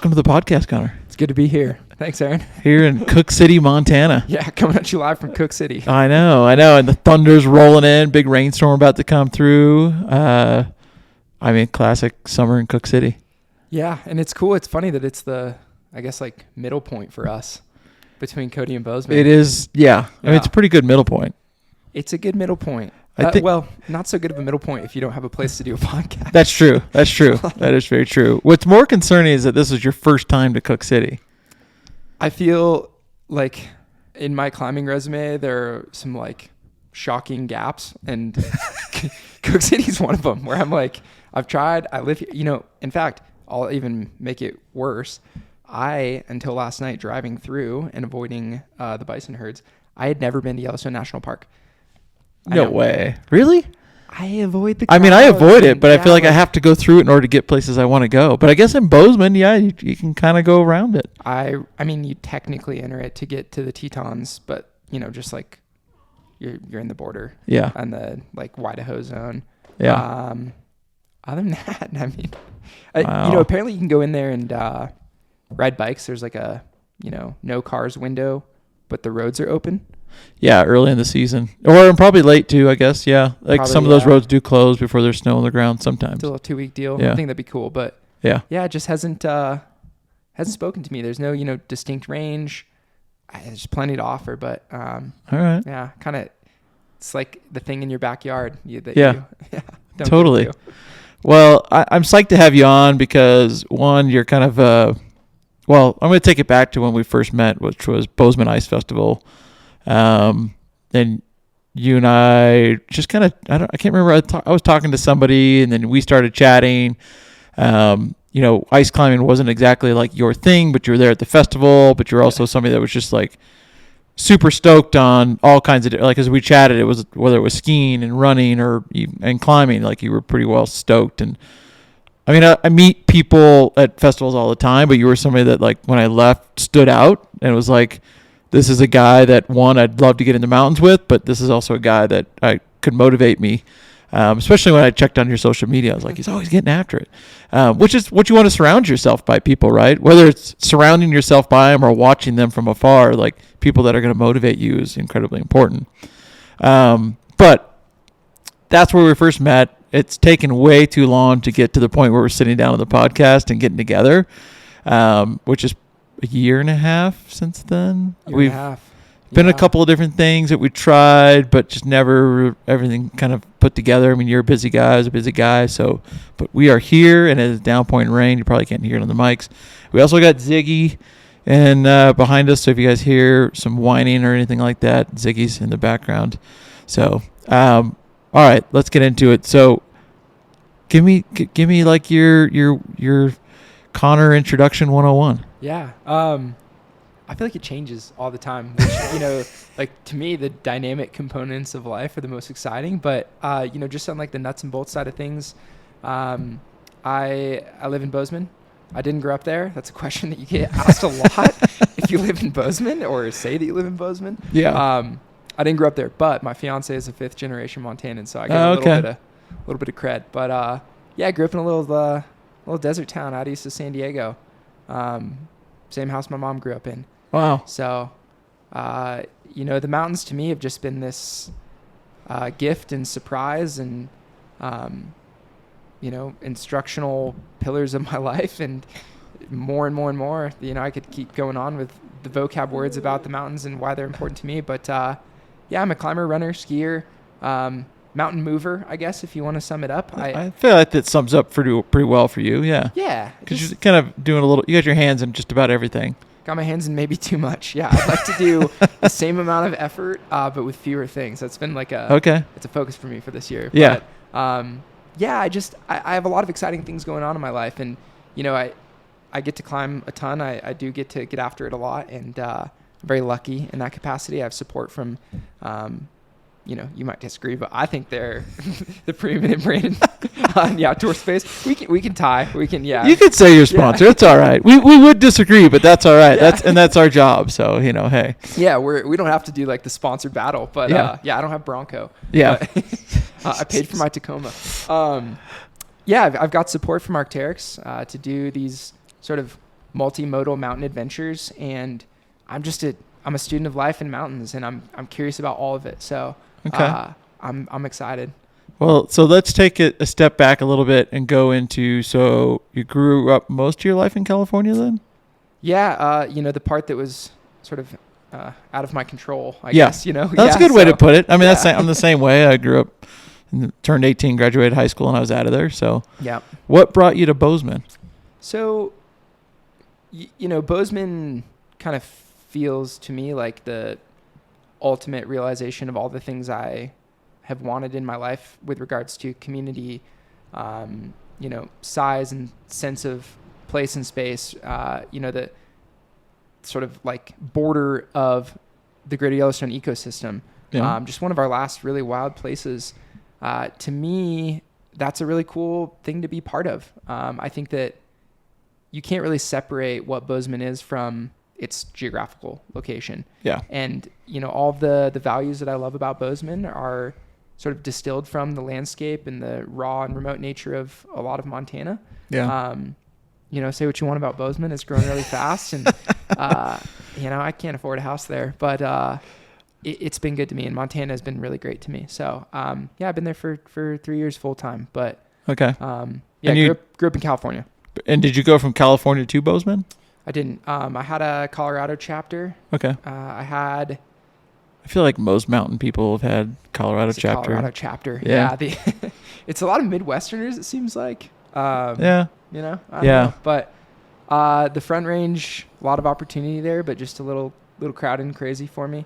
welcome to the podcast, Connor. It's good to be here. Thanks, Aaron. Here in Cook City, Montana. Yeah, coming at you live from Cook City. I know. And the thunder's rolling in. Big rainstorm about to come through. Classic summer in Cook City. Yeah, and it's cool. It's funny that it's the, I guess, like middle point for us between Cody and Bozeman. It is, yeah. I mean, it's a pretty good middle point. It's a good middle point. Well, not so good of a middle point if you don't have a place to do a podcast. That's true. That is very true. What's more concerning is that this is your first time to Cook City. I feel like in my climbing resume, there are some like shocking gaps, and Cook City's one of them where I'm like, I've tried, I live here. In fact, I'll even make it worse. Until last night, driving through and avoiding the bison herds, I had never been to Yellowstone National Park. No way. Really? I avoid the crowds. I mean, I avoid it, but I feel like I have to go through it in order to get places I want to go. But I guess in Bozeman, yeah, you can kind of go around it. I mean, you technically enter it to get to the Tetons, but, just like you're in the border. Yeah. And the, like, Idaho zone. Yeah. Other than that, I mean, wow. Apparently you can go in there and ride bikes. There's like a, no cars window, but the roads are open. Yeah, early in the season. Or probably late too, I guess. Yeah. Like probably, some of those roads do close before there's snow on the ground sometimes. It's a little 2-week deal. Yeah. I think that'd be cool. But yeah, it just hasn't spoken to me. There's no, distinct range. There's plenty to offer, but all right. Yeah, kind of it's like the thing in your backyard. Totally. Well, I'm psyched to have you on because one, you're kind of I'm going to take it back to when we first met, which was Bozeman Ice Festival. Then you and I just kind of, I can't remember. I was talking to somebody and then we started chatting. Ice climbing wasn't exactly like your thing, but you were there at the festival, but you're also somebody that was just like super stoked on all kinds of, like, as we chatted, it was whether it was skiing and running and climbing, like you were pretty well stoked. And I mean, I meet people at festivals all the time, but you were somebody that, like, when I left stood out and it was like, this is a guy that, one, I'd love to get in the mountains with, but this is also a guy that could motivate me, especially when I checked on your social media. I was like, he's always getting after it, which is what you want to surround yourself by, people, right? Whether it's surrounding yourself by them or watching them from afar, like people that are going to motivate you is incredibly important. But that's where we first met. It's taken way too long to get to the point where we're sitting down on the podcast and getting together, which is a year and a half since then. We've been a couple of different things that we tried, but just never everything kind of put together. I mean, you're a busy guy, I was a busy guy, but we are here, and it is downpouring rain. You probably can't hear it on the mics. We also got Ziggy and behind us, so if you guys hear some whining or anything like that, Ziggy's in the background. So, all right, let's get into it. So, give me like your Connor introduction 101. Yeah. I feel like it changes all the time, which, like, to me, the dynamic components of life are the most exciting, but, just on like the nuts and bolts side of things, I live in Bozeman. I didn't grow up there. That's a question that you get asked a lot if you live in Bozeman or say that you live in Bozeman. Yeah. I didn't grow up there, but my fiance is a 5th generation Montanan, so I got a little bit of cred. But I grew up in a little desert town out east of San Diego. Same house my mom grew up in. Wow. So, the mountains to me have just been this gift and surprise and, instructional pillars of my life, and more and more and more. I could keep going on with the vocab words about the mountains and why they're important to me. But, I'm a climber, runner, skier, mountain mover, I guess, if you want to sum it up. I feel like that sums up pretty well for you, yeah. Yeah. Because you're kind of doing you got your hands in just about everything. Got my hands in maybe too much. Yeah, I'd like to do the same amount of effort, but with fewer things. That's been like it's a focus for me for this year. Yeah. But, I have a lot of exciting things going on in my life, and I get to climb a ton. I do get to get after it a lot, and I'm very lucky in that capacity. I have support from you might disagree, but I think they're the preeminent brand in the outdoor space. We can tie. We can, yeah. You could say your sponsor. Yeah. It's all right. We would disagree, but that's all right. Yeah. That's our job. So, hey. Yeah, we don't have to do like the sponsored battle, but I don't have Bronco. Yeah. I paid for my Tacoma. I've got support from Arc'teryx to do these sort of multimodal mountain adventures, and I'm a student of life in mountains, and I'm curious about all of it. So I'm excited. Well, so let's take it a step back a little bit and go into, so you grew up most of your life in California then? Yeah, the part that was sort of out of my control, I guess, That's a good way to put it. I mean, I'm the same way. I grew up, turned 18, graduated high school, and I was out of there. So yeah. What brought you to Bozeman? So, Bozeman kind of feels to me like the ultimate realization of all the things I have wanted in my life with regards to community, size and sense of place and space, the sort of like border of the Greater Yellowstone ecosystem. Yeah. Just one of our last really wild places. To me, that's a really cool thing to be part of. I think that you can't really separate what Bozeman is from its geographical location. Yeah. And, all of the values that I love about Bozeman are sort of distilled from the landscape and the raw and remote nature of a lot of Montana. Yeah. Say what you want about Bozeman. It's growing really fast, and I can't afford a house there, but it's been good to me, and Montana has been really great to me. So I've been there for 3 years full time. But okay. Grew up in California. And did you go from California to Bozeman? I didn't. I had a Colorado chapter. Okay. I feel like most mountain people have had Colorado chapter. Colorado chapter. Yeah. It's a lot of Midwesterners, it seems like. Yeah. I don't know. But the Front Range, a lot of opportunity there, but just a little crowded and crazy for me.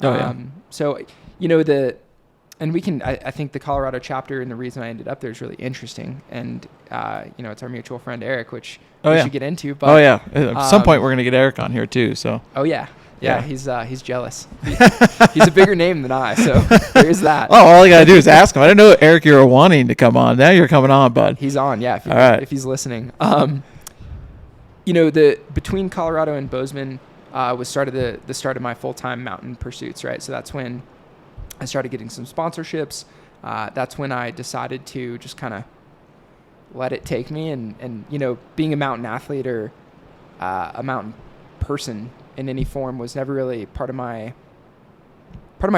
So, I think the Colorado chapter and the reason I ended up there is really interesting. And, it's our mutual friend, Eric, which we should get into. But, at some point we're going to get Eric on here too. So. Oh, yeah. Yeah, he's jealous. He's a bigger name than I, so there's that. Oh, all you gotta do is ask him. I didn't know, Eric, you were wanting to come on. Now you're coming on, bud. He's on, yeah. If he's listening. Between Colorado and Bozeman was the start of my full-time mountain pursuits, right? So that's when I started getting some sponsorships. That's when I decided to just kind of let it take me, and being a mountain athlete or a mountain person in any form was never really part of my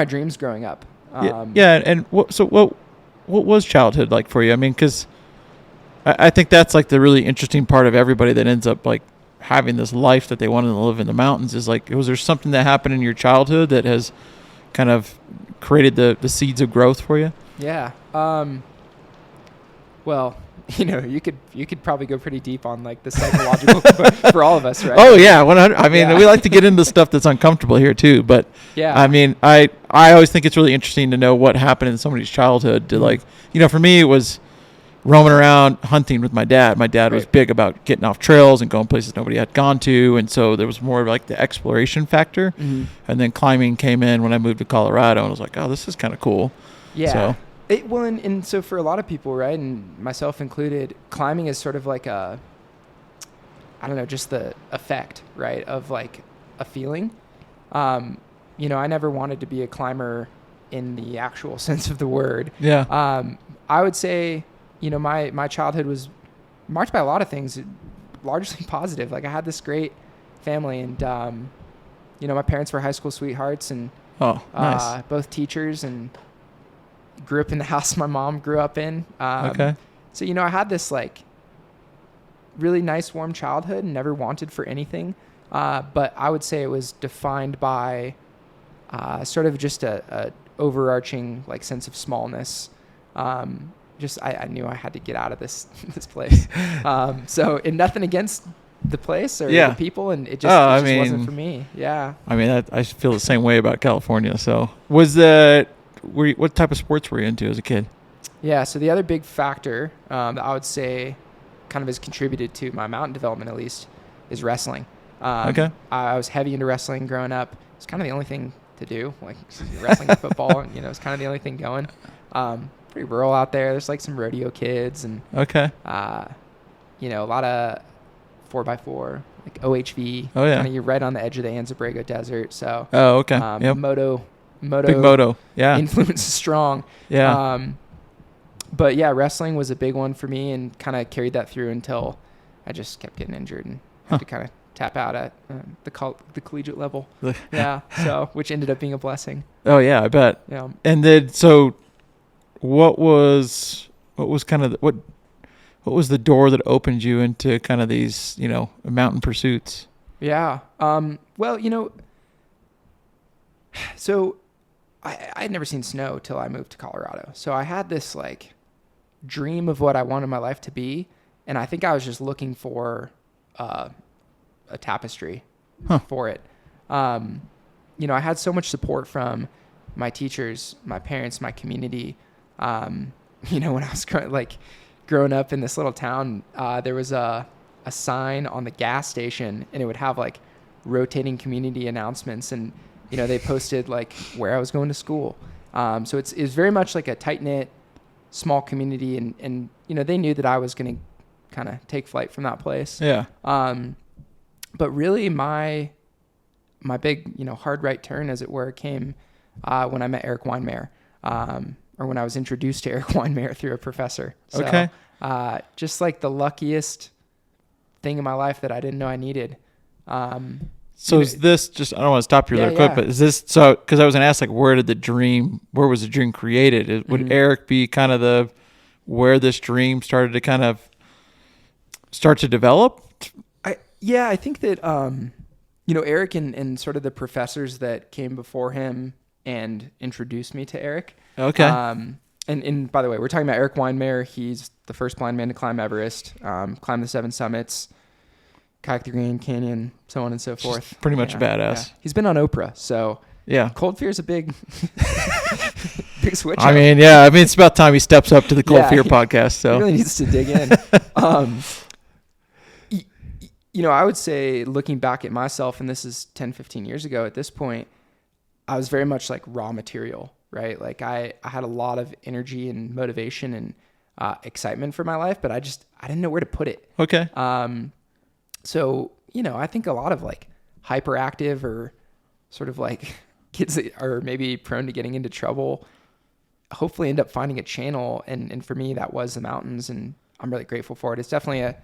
dreams growing up. And what was childhood like for you? I mean, because I think that's like the really interesting part of everybody that ends up like having this life that they wanted to live in the mountains is like, was there something that happened in your childhood that has kind of created the seeds of growth for you? Yeah. Well, you could probably go pretty deep on like the psychological for all of us, right? Oh yeah, 100. I mean, we like to get into stuff that's uncomfortable here too, but yeah. I mean, I always think it's really interesting to know what happened in somebody's childhood. To like, for me, it was roaming around hunting with my dad. My dad was big about getting off trails and going places nobody had gone to, and so there was more like the exploration factor. Mm-hmm. And then climbing came in when I moved to Colorado, and I was like, oh, this is kind of cool. Yeah. So. And so for a lot of people, right, and myself included, climbing is sort of like just the effect, right, of like a feeling. I never wanted to be a climber in the actual sense of the word. Yeah. I would say, my childhood was marked by a lot of things, largely positive. Like I had this great family, and my parents were high school sweethearts, and nice. Both teachers, and grew up in the house my mom grew up in. Okay. So, I had this like really nice, warm childhood and never wanted for anything. But I would say it was defined by sort of just a overarching like sense of smallness. I knew I had to get out of this place. So, and nothing against the place or the people, and it just wasn't for me. Yeah. I mean, I feel the same way about California. So what type of sports were you into as a kid? Yeah, so the other big factor that I would say kind of has contributed to my mountain development, at least, is wrestling. Okay. I was heavy into wrestling growing up. It's kind of the only thing to do, like wrestling and football. It's kind of the only thing going. Pretty rural out there. There's like some rodeo kids and okay. A lot of 4x4, like OHV. Oh yeah. Kind of you're right on the edge of the Anza-Borrego Desert. So. Oh okay. Yep. Big moto, yeah. Influence is strong. Yeah. But yeah, wrestling was a big one for me, and kind of carried that through until I just kept getting injured and had to kind of tap out at the collegiate level. Yeah. So, which ended up being a blessing. Oh yeah, I bet. Yeah. And then, so what was kind of what was the door that opened you into kind of these, mountain pursuits? Yeah. Well, so I had never seen snow till I moved to Colorado. So I had this like dream of what I wanted my life to be. And I think I was just looking for a tapestry for it. I had so much support from my teachers, my parents, my community. When I was growing up in this little town, there was a sign on the gas station, and it would have like rotating community announcements, and they posted like where I was going to school. So it was very much like a tight knit, small community, and they knew that I was going to kind of take flight from that place. Yeah. But really my big hard right turn, as it were, came when I met Eric Weinmayer, or when I was introduced to Eric Weinmayer through a professor. So, okay. Just like the luckiest thing in my life that I didn't know I needed. So is this just, I don't want to stop you really quick, but is this, so, because I was going to ask, like, where was the dream created? Would Eric be kind of where this dream started to kind of start to develop? I think that, Eric and sort of the professors that came before him and introduced me to Eric. Okay. And by the way, we're talking about Eric Weinmayer. He's the first blind man to climb Everest, climb the 7 summits, kayak the Grand Canyon, so on and so forth. Just pretty much a badass. Yeah. He's been on Oprah, so yeah. Coldfear is a big switch. It's about time he steps up to the Coldfear podcast. So he really needs to dig in. I would say, looking back at myself, and this is 10, 15 years ago at this point, I was very much like raw material, right? Like I had a lot of energy and motivation and excitement for my life, but I didn't know where to put it. Okay. So, I think a lot of like hyperactive or sort of like kids that are maybe prone to getting into trouble hopefully end up finding a channel. And for me, that was the mountains, and I'm really grateful for it. It's definitely a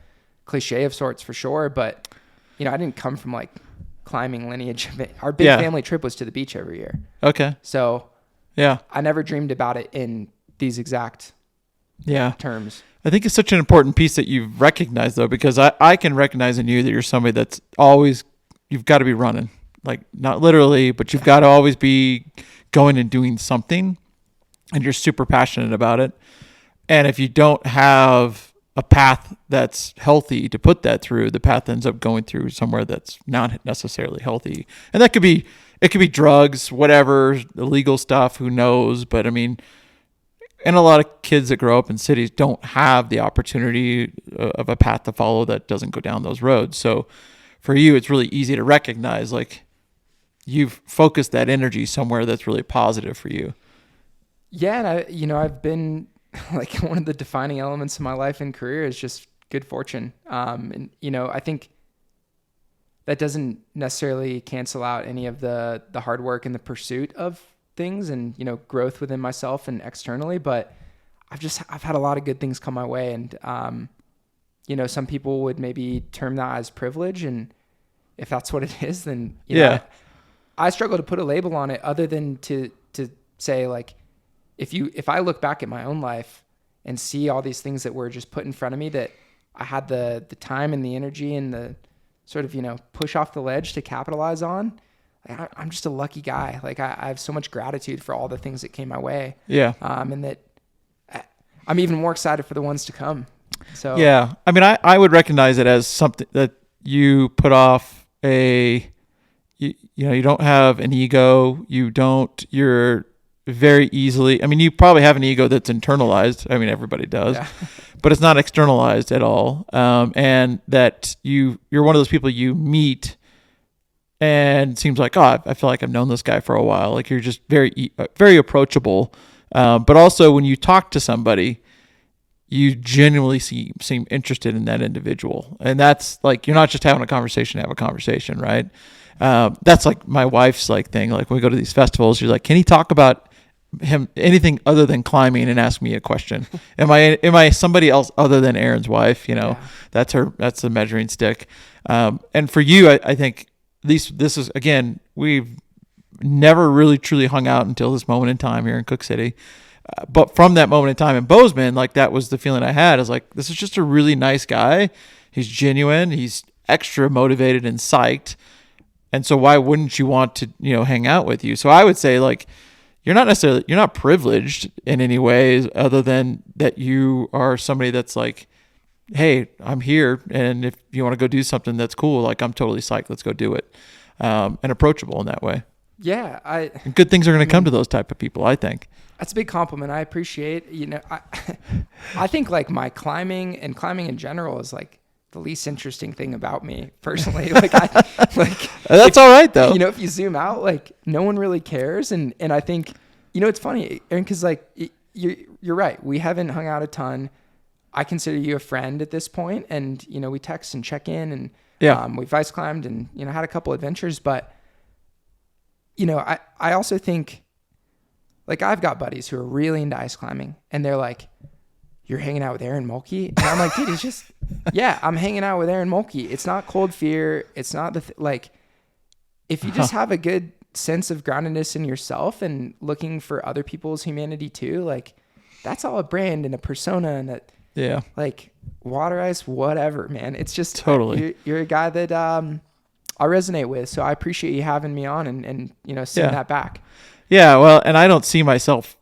cliche of sorts for sure, but I didn't come from like climbing lineage. Our big family trip was to the beach every year. Okay. So yeah, I never dreamed about it in these exact terms. I think it's such an important piece that you've recognized, though, because I can recognize in you that you're somebody that's always, you've got to be running, like not literally, but you've got to always be going and doing something, and you're super passionate about it. And if you don't have a path that's healthy to put that through, the path ends up going through somewhere that's not necessarily healthy. And it could be drugs, whatever, illegal stuff, who knows? But I mean, and a lot of kids that grow up in cities don't have the opportunity of a path to follow that doesn't go down those roads. So for you, it's really easy to recognize, like, you've focused that energy somewhere that's really positive for you. Yeah. And I've been like, one of the defining elements of my life and career is just good fortune. And I think that doesn't necessarily cancel out any of the hard work and the pursuit of things and, growth within myself and externally, but I've had a lot of good things come my way. And, some people would maybe term that as privilege. And if that's what it is, then, I struggle to put a label on it other than to say, like, if I look back at my own life and see all these things that were just put in front of me that I had the time and the energy and the sort of, push off the ledge to capitalize on, I'm just a lucky guy. Like I have so much gratitude for all the things that came my way. Yeah. And that I'm even more excited for the ones to come. So yeah, I mean, I would recognize it as something that you put off you don't have an ego. You're very easily, I mean, you probably have an ego that's internalized. I mean, everybody does, but it's not externalized at all. And that you're one of those people you meet and it seems like, I feel like I've known this guy for a while. Like, you're just very, very approachable. But also when you talk to somebody, you genuinely seem interested in that individual. And that's like, you're not just having a conversation to have a conversation, right? That's like my wife's like thing. Like, when we go to these festivals, she's like, can he talk about him anything other than climbing and ask me a question? Am I somebody else other than Aaron's wife? That's the measuring stick. And for you, I think this is, again, we've never really truly hung out until this moment in time here in Cook City. But from that moment in time in Bozeman, like that was the feeling I had. I was like, this is just a really nice guy. He's genuine. He's extra motivated and psyched. And so why wouldn't you want to, hang out with you? So I would say, like, you're not privileged in any way other than that you are somebody that's like, hey, I'm here. And if you want to go do something that's cool, like, I'm totally psyched. Let's go do it. And approachable in that way. Yeah. And good things are going to come to those type of people, I think. That's a big compliment. I appreciate, I think like my climbing in general is like the least interesting thing about me personally. That's all right though. If you zoom out, like no one really cares. And I think, it's funny, Aaron, cause like you're right. We haven't hung out a ton. I consider you a friend at this point, and, we text and check in, and we've ice climbed and, had a couple adventures, but I also think, like, I've got buddies who are really into ice climbing, and they're like, you're hanging out with Aaron Mulkey? And I'm like, dude, he's just, I'm hanging out with Aaron Mulkey. It's not Coldfear. It's not if you just have a good sense of groundedness in yourself and looking for other people's humanity too, like, that's all a brand and a persona, and like, water ice, whatever, man. It's just totally, you're a guy that I resonate with. So I appreciate you having me on and seeing that back. Yeah, well, and I don't see myself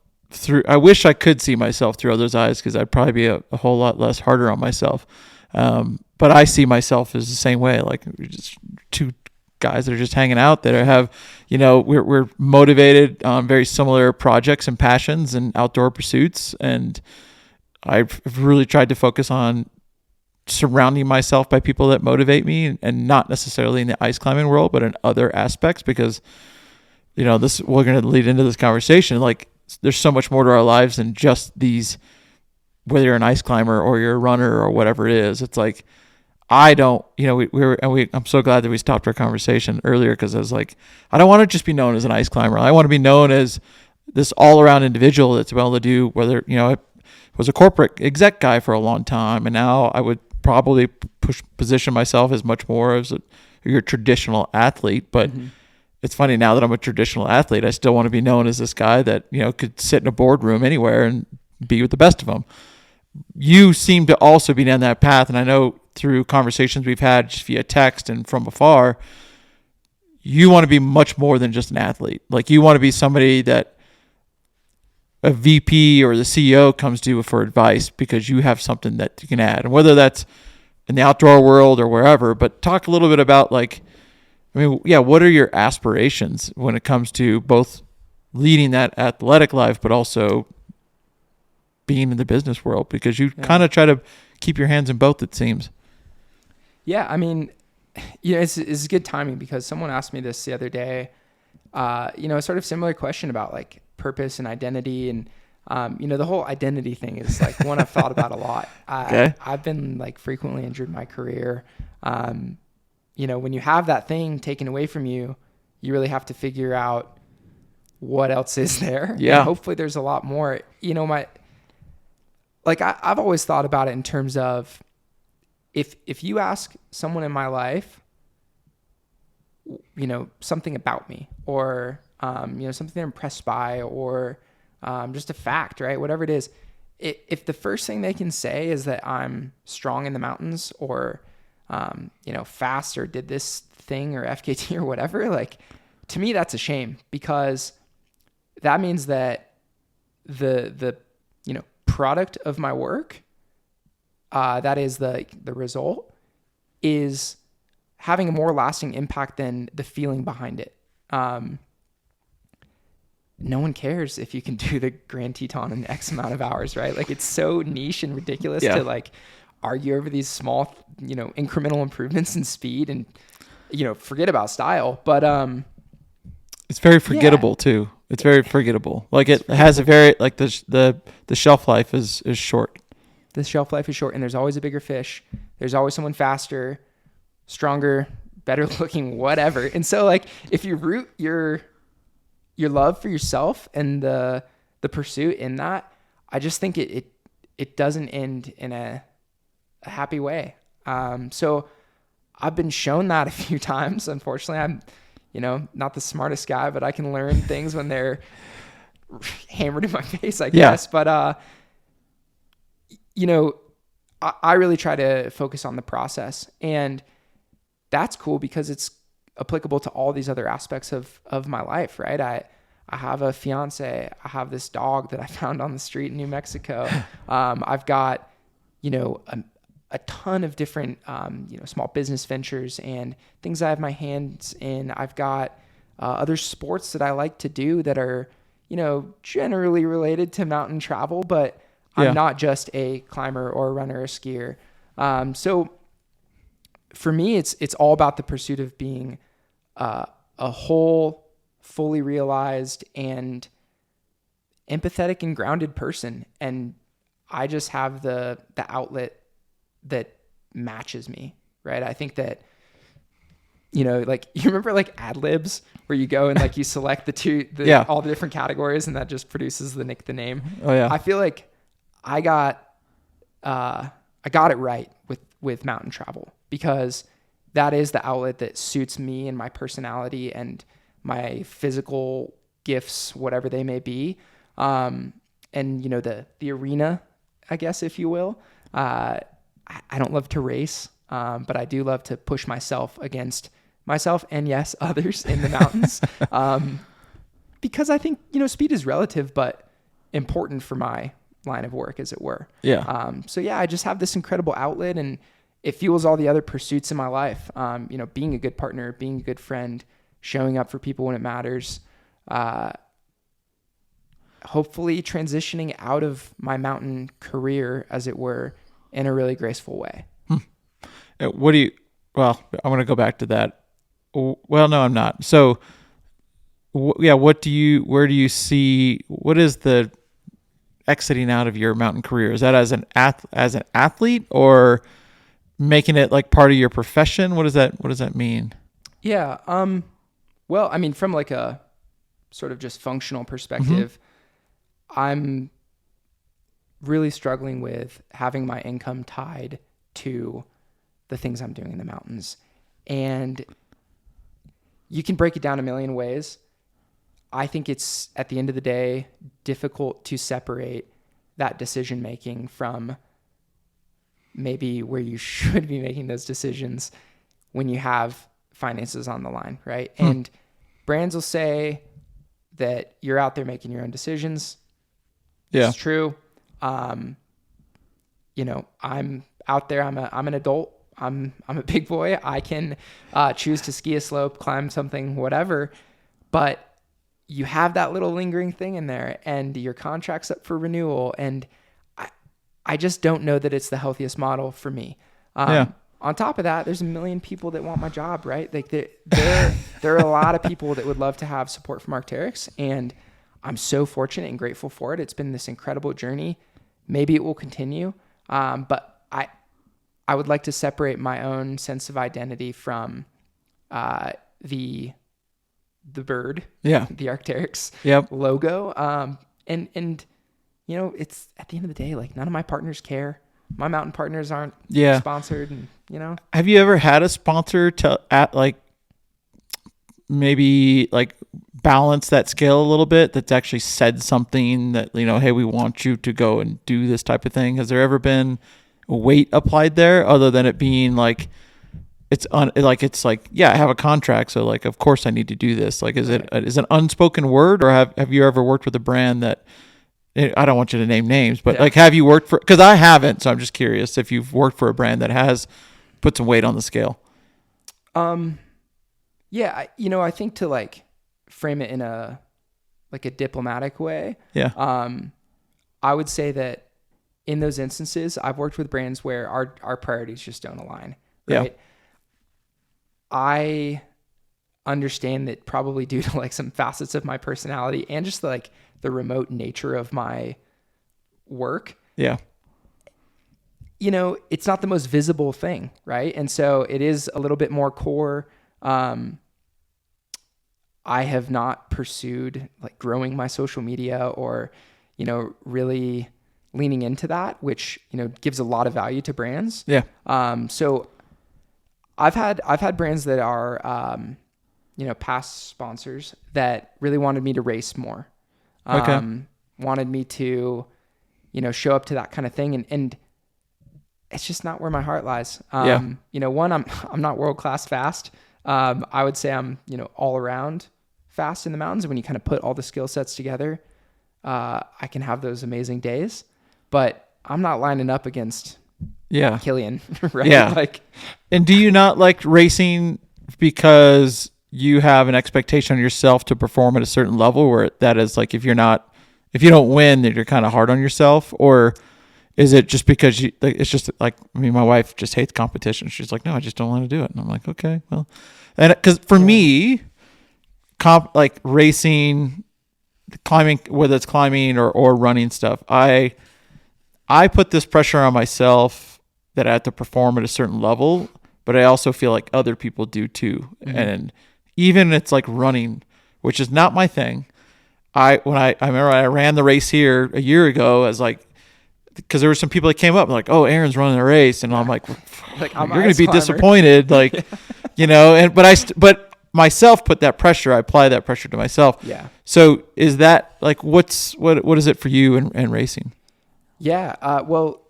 I wish I could see myself through others' eyes, because I'd probably be a whole lot less harder on myself. But I see myself as the same way, like, we're just two guys that are just hanging out, that have, we're motivated on very similar projects and passions and outdoor pursuits. And I've really tried to focus on surrounding myself by people that motivate me, and not necessarily in the ice climbing world, but in other aspects, because we're going to lead into this conversation. Like, there's so much more to our lives than just these, whether you're an ice climber or you're a runner or whatever it is. It's like, I don't, I'm so glad that we stopped our conversation earlier, because I was like, I don't want to just be known as an ice climber. I want to be known as this all around individual that's able to do, whether, I was a corporate exec guy for a long time, and now I would probably position myself as much more as your traditional athlete. But it's funny, now that I'm a traditional athlete, I still want to be known as this guy that, could sit in a boardroom anywhere and be with the best of them. You seem to also be down that path. And I know through conversations we've had just via text and from afar, you want to be much more than just an athlete. Like, you want to be somebody that a VP or the CEO comes to you for advice, because you have something that you can add. And whether that's in the outdoor world or wherever, but talk a little bit about, like, what are your aspirations when it comes to both leading that athletic life, but also being in the business world? Because you kind of try to keep your hands in both, it seems. Yeah. I mean, it's good timing, because someone asked me this the other day, a sort of similar question about, like, purpose and identity. And, the whole identity thing is, like, one I've thought about a lot. I've been, like, frequently injured in my career. When you have that thing taken away from you, you really have to figure out what else is there. Yeah. And hopefully there's a lot more. I've always thought about it in terms of, if you ask someone in my life, something about me, or, something they're impressed by, or just a fact, right? Whatever it is, if the first thing they can say is that I'm strong in the mountains, or fast, or did this thing, or FKT, or whatever, like, to me, that's a shame, because that means that the product of my work, that is the result, is having a more lasting impact than the feeling behind it. No one cares if you can do the Grand Teton in X amount of hours, right? Like, it's so niche and ridiculous to, like, argue over these small, incremental improvements in speed, and, forget about style. But it's very forgettable too. It's very forgettable. Like, it has a very, like, the shelf life is short. The shelf life is short, and there's always a bigger fish. There's always someone faster, stronger, better looking, whatever. And so, like, if you root your love for yourself and the pursuit in that, I just think it doesn't end in a happy way. So I've been shown that a few times. Unfortunately, I'm, not the smartest guy, but I can learn things when they're hammered in my face, I guess. But, I really try to focus on the process, and that's cool because it's applicable to all these other aspects of my life, right? I have a fiance. I have this dog that I found on the street in New Mexico. I've got, a ton of different, small business ventures and things I have my hands in. I've got other sports that I like to do that are, generally related to mountain travel, but I'm not just a climber or a runner or a skier. So for me, it's all about the pursuit of being a whole, fully realized and empathetic and grounded person. And I just have the outlet that matches me, right? I think that, like, you remember like ad libs where you go and like you select all the different categories and that just produces the name. Oh yeah. I feel like I got it right with mountain travel, because that is the outlet that suits me and my personality and my physical gifts, whatever they may be. And the arena, I guess, if you will. I don't love to race, but I do love to push myself against myself and, yes, others in the mountains. Because I think, speed is relative, but important for my line of work, as it were. Yeah. I just have this incredible outlet, and it fuels all the other pursuits in my life. Being a good partner, being a good friend, showing up for people when it matters, hopefully transitioning out of my mountain career, as it were, in a really graceful way. I'm going to go back to that. Well, no, I'm not. So where do you see, what is the exiting out of your mountain career? Is that as an athlete or making it like part of your profession? What does that mean? Yeah. Well, I mean, from like a sort of just functional perspective, I'm really struggling with having my income tied to the things I'm doing in the mountains. And you can break it down a million ways. I think it's, at the end of the day, difficult to separate that decision making from maybe where you should be making those decisions when you have finances on the line, right? And brands will say that you're out there making your own decisions. Yeah. It's true. I'm out there. I'm an adult. I'm a big boy. I can choose to ski a slope, climb something, whatever. But you have that little lingering thing in there, and your contract's up for renewal. And I just don't know that it's the healthiest model for me. On top of that, there's a million people that want my job, right? Like there are a lot of people that would love to have support from Arc'teryx, and I'm so fortunate and grateful for it. It's been this incredible journey. Maybe it will continue, but I would like to separate my own sense of identity from the bird, the Arc'teryx logo, and it's, at the end of the day, like, none of my partners care. My mountain partners aren't sponsored, and Have you ever had a sponsor maybe like balance that scale a little bit, that's actually said something that, hey, we want you to go and do this type of thing? Has there ever been a weight applied there, other than it being like, I have a contract, so like, of course I need to do this? Like, is it an unspoken word, or have you ever worked with a brand that, I don't want you to name names, but like, have you worked for, because I haven't, so I'm just curious if you've worked for a brand that has put some weight on the scale. Yeah, I think to like frame it in a diplomatic way. Yeah. I would say that in those instances, I've worked with brands where our priorities just don't align. Right. Yeah. I understand that, probably due to like some facets of my personality and just like the remote nature of my work. Yeah. It's not the most visible thing, right? And so it is a little bit more core. I have not pursued like growing my social media or, really leaning into that, which, gives a lot of value to brands. Yeah. So I've had brands that are, past sponsors that really wanted me to race more. Wanted me to, show up to that kind of thing. And it's just not where my heart lies. One, I'm not world-class fast. I would say I'm, all around fast in the mountains. When you kind of put all the skill sets together, I can have those amazing days, but I'm not lining up against Killian, right? Yeah. And do you not like racing because you have an expectation on yourself to perform at a certain level, where that is like, if you don't win, then you're kind of hard on yourself? Or is it just because it's just like, my wife just hates competition. She's like, no, I just don't want to do it. And I'm like, okay, well, and because for me, racing, climbing, whether it's climbing or running stuff, I put this pressure on myself that I have to perform at a certain level, but I also feel like other people do too. Mm-hmm. And even it's like running, which is not my thing. I remember I ran the race here a year ago, as like, because there were some people that came up and like, oh, Aaron's running a race, and I'm like, you're going to be disappointed, like, but myself put that pressure. I apply that pressure to myself. Yeah. So is that like, what is it for you in racing? Yeah. Well,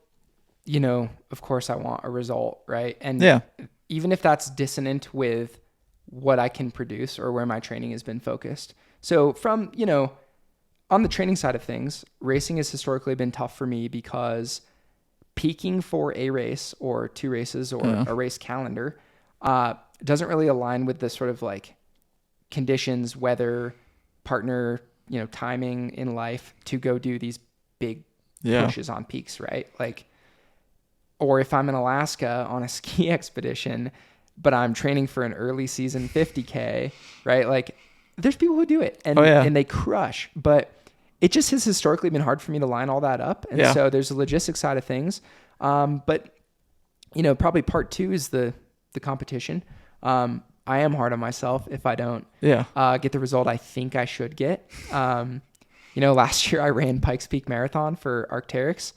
of course I want a result, right? And even if that's dissonant with what I can produce or where my training has been focused. So from, on the training side of things, racing has historically been tough for me because peaking for a race or two races or a race calendar doesn't really align with the sort of like conditions, weather, partner, timing in life to go do these big pushes on peaks, right? Like, or if I'm in Alaska on a ski expedition, but I'm training for an early season 50K, right? Like, there's people who do it and they crush, but it just has historically been hard for me to line all that up. And so there's a logistics side of things. But probably part two is the competition. I am hard on myself if I don't get the result I think I should get. Last year I ran Pikes Peak Marathon for Arc'teryx,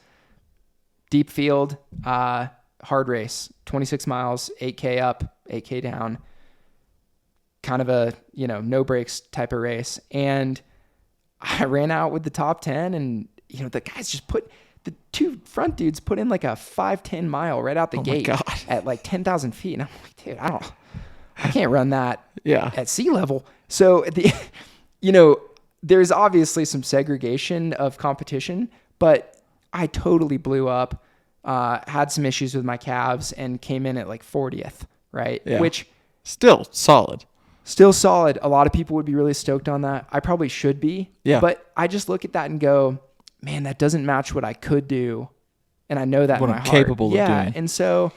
deep field, hard race, 26 miles, 8K up, 8K down, kind of a, no breaks type of race. And I ran out with the top 10, and, the guys just the two front dudes put in like a 5-10 mile right out the gate at like 10,000 feet. And I'm like, dude, I can't run that at sea level. So there's obviously some segregation of competition, but I totally blew up, had some issues with my calves, and came in at like 40th, right? Yeah. Which still solid. A lot of people would be really stoked on that. I probably should be. Yeah. But I just look at that and go, man, that doesn't match what I could do. And I know that what in my I'm heart. capable of doing. And so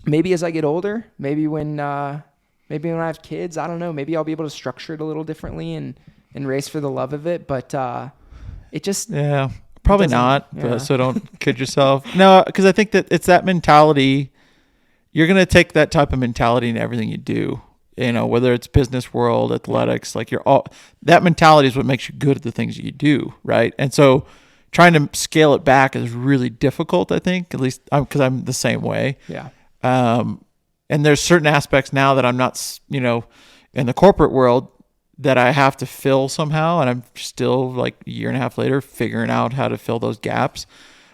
maybe as I get older, maybe when I have kids, I don't know, maybe I'll be able to structure it a little differently and race for the love of it. But it just... Yeah, probably not. But, so don't kid yourself. No, because I think that it's that mentality. You're going to take that type of mentality in everything you do. Whether it's business world, athletics, like that mentality is what makes you good at the things you do, right? And so trying to scale it back is really difficult, I think, at least because I'm the same way. Yeah. And there's certain aspects now that I'm not, in the corporate world that I have to fill somehow. And I'm still like a year and a half later figuring out how to fill those gaps.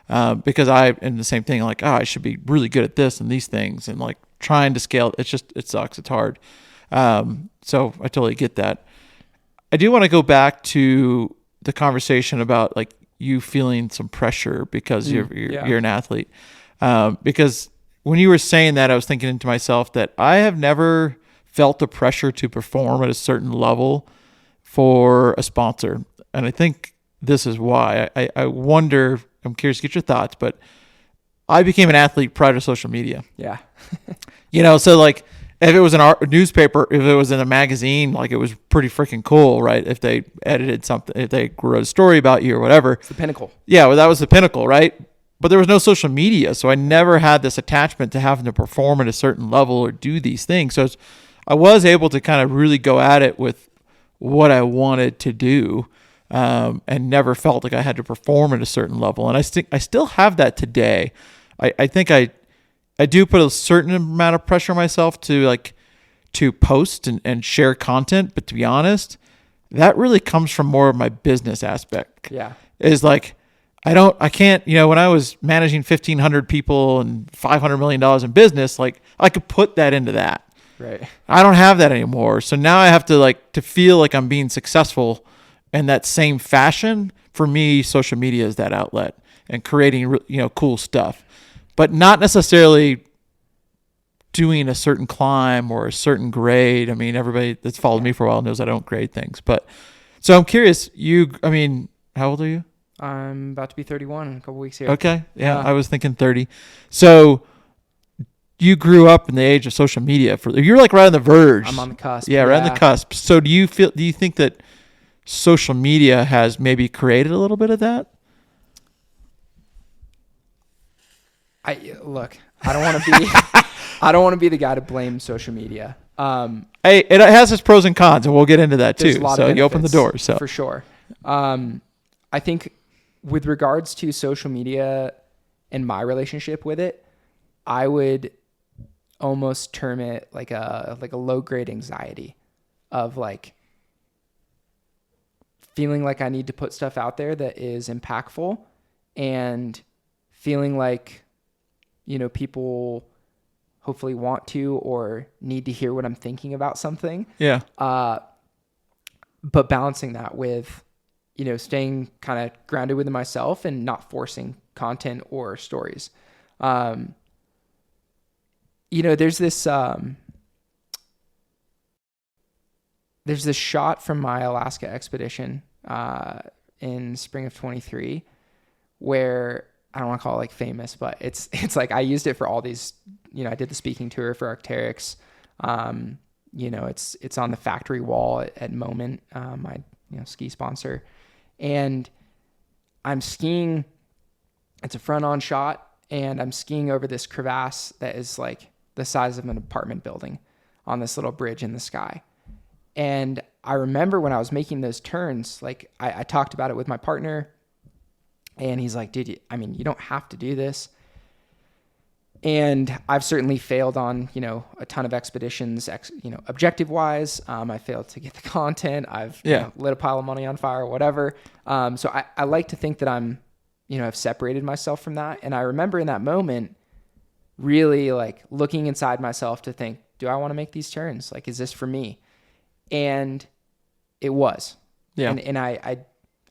Because I am the same thing, like, I should be really good at this and these things, and like trying to scale. It sucks. It's hard. So I totally get that. I do want to go back to the conversation about like you feeling some pressure because you're an athlete. Because when you were saying that, I was thinking to myself that I have never felt the pressure to perform at a certain level for a sponsor. And I think this is why. I wonder, I'm curious to get your thoughts, but I became an athlete prior to social media. Yeah. So like if it was in our newspaper, if it was in a magazine, like it was pretty freaking cool, right? If they edited something, if they wrote a story about you or whatever. It's the pinnacle. Yeah, well, that was the pinnacle, right? But there was no social media, so I never had this attachment to having to perform at a certain level or do these things. So I was able to kind of really go at it with what I wanted to do, and never felt like I had to perform at a certain level. And I still have that today. I think I I do put a certain amount of pressure on myself to post and share content. But to be honest, that really comes from more of my business aspect. Yeah. Is like, I can't, when I was managing 1,500 people and $500 million in business, like I could put that into that. Right. I don't have that anymore. So now I have to feel like I'm being successful in that same fashion. For me, social media is that outlet and creating, cool stuff, but not necessarily doing a certain climb or a certain grade. I mean, everybody that's followed me for a while knows I don't grade things, but so I'm curious, how old are you? I'm about to be 31 in a couple weeks here. Okay. Yeah. I was thinking 30. So you grew up in the age of social media you're like right on the verge. I'm on the cusp. Yeah. Right on the cusp. So do you think that social media has maybe created a little bit of that? I don't want to be I don't want to be the guy to blame social media. Hey, it has its pros and cons, and we'll get into that too. So you open the door. So for sure. I think with regards to social media and my relationship with it, I would almost term it like a low grade anxiety of like feeling like I need to put stuff out there that is impactful and feeling like, people hopefully want to or need to hear what I'm thinking about something. Yeah. But balancing that with, staying kind of grounded within myself and not forcing content or stories. There's this shot from my Alaska expedition in spring of 23 where I don't want to call it like famous, but it's like I used it for all these, I did the speaking tour for Arc'teryx. It's on the factory wall at Moment, my ski sponsor. And I'm skiing, it's a front on shot, and I'm skiing over this crevasse that is like the size of an apartment building on this little bridge in the sky. And I remember when I was making those turns, like I talked about it with my partner, and he's like, dude, you don't have to do this. And I've certainly failed on, a ton of expeditions, objective wise. I failed to get the content. I've lit a pile of money on fire or whatever. So I like to think that I'm, I've separated myself from that. And I remember in that moment really like looking inside myself to think, do I want to make these turns? Like, is this for me? And it was. Yeah. And I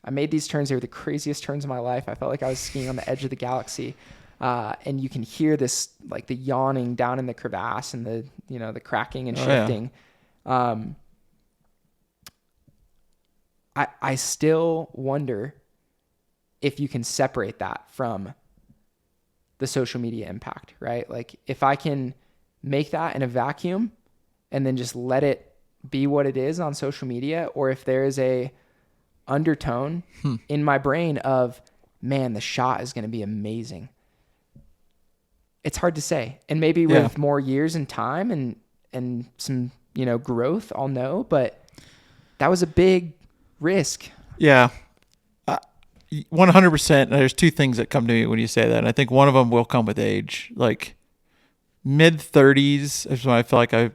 made these turns. They were the craziest turns of my life. I felt like I was skiing on the edge of the galaxy. And you can hear this, like the yawning down in the crevasse and the, the cracking and shifting. Yeah. I still wonder if you can separate that from the social media impact, right? Like if I can make that in a vacuum and then just let it be what it is on social media, or if there is a undertone in my brain of, man, the shot is going to be amazing. It's hard to say. And maybe with more years and time and some, growth, I'll know, but that was a big risk. Yeah. 100%. There's two things that come to me when you say that. And I think one of them will come with age. Like mid 30s is when I feel like I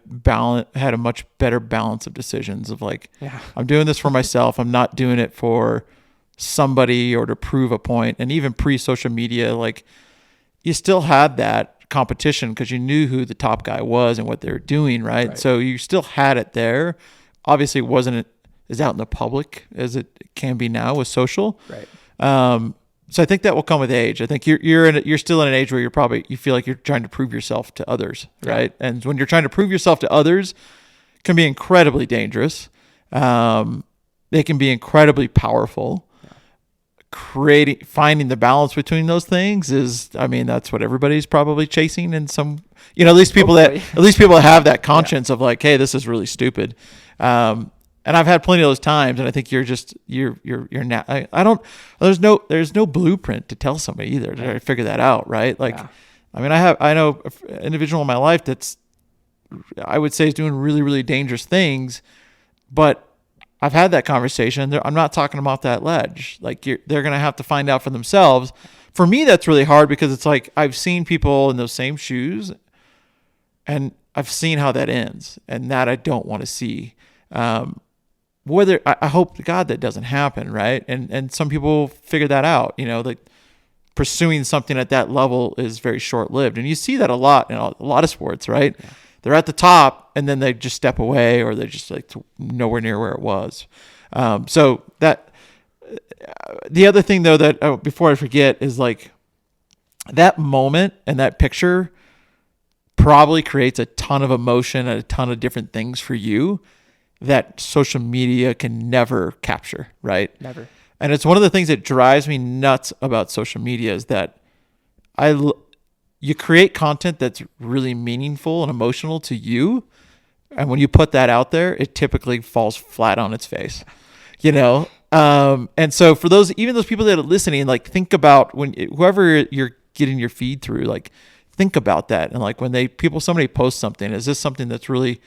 had a much better balance of decisions of like, I'm doing this for myself. I'm not doing it for somebody or to prove a point. And even pre-social media, like you still had that competition because you knew who the top guy was and what they were doing, right? So you still had it there. Obviously, it wasn't as out in the public as it can be now with social. Right. So I think that will come with age. I think you're still in an age where you feel like you're trying to prove yourself to others, right? And when you're trying to prove yourself to others, it can be incredibly dangerous. They can be incredibly powerful. Finding the balance between those things that's what everybody's probably chasing in some, at least people that have that conscience of like, hey, this is really stupid. And I've had plenty of those times, and I think you're not. There's no blueprint to tell somebody either to figure that out, right? Like, I know an individual in my life that's, I would say, is doing really, really dangerous things, but I've had that conversation. I'm not talking them off that ledge. Like they're going to have to find out for themselves. For me, that's really hard because it's like I've seen people in those same shoes and I've seen how that ends, and that I don't want to see. Whether I hope to God that doesn't happen, right? And some people figure that out. Like pursuing something at that level is very short lived, and you see that a lot in a lot of sports, right? Yeah. They're at the top, and then they just step away, or they're just like nowhere near where it was. So that the other thing though that before I forget is like that moment and that picture probably creates a ton of emotion and a ton of different things for you that social media can never capture, right? Never. And it's one of the things that drives me nuts about social media is that you create content that's really meaningful and emotional to you, and when you put that out there, it typically falls flat on its face, and so for even those people that are listening, like think about whoever you're getting your feed through, like think about that, and like when somebody posts something, is this something that's really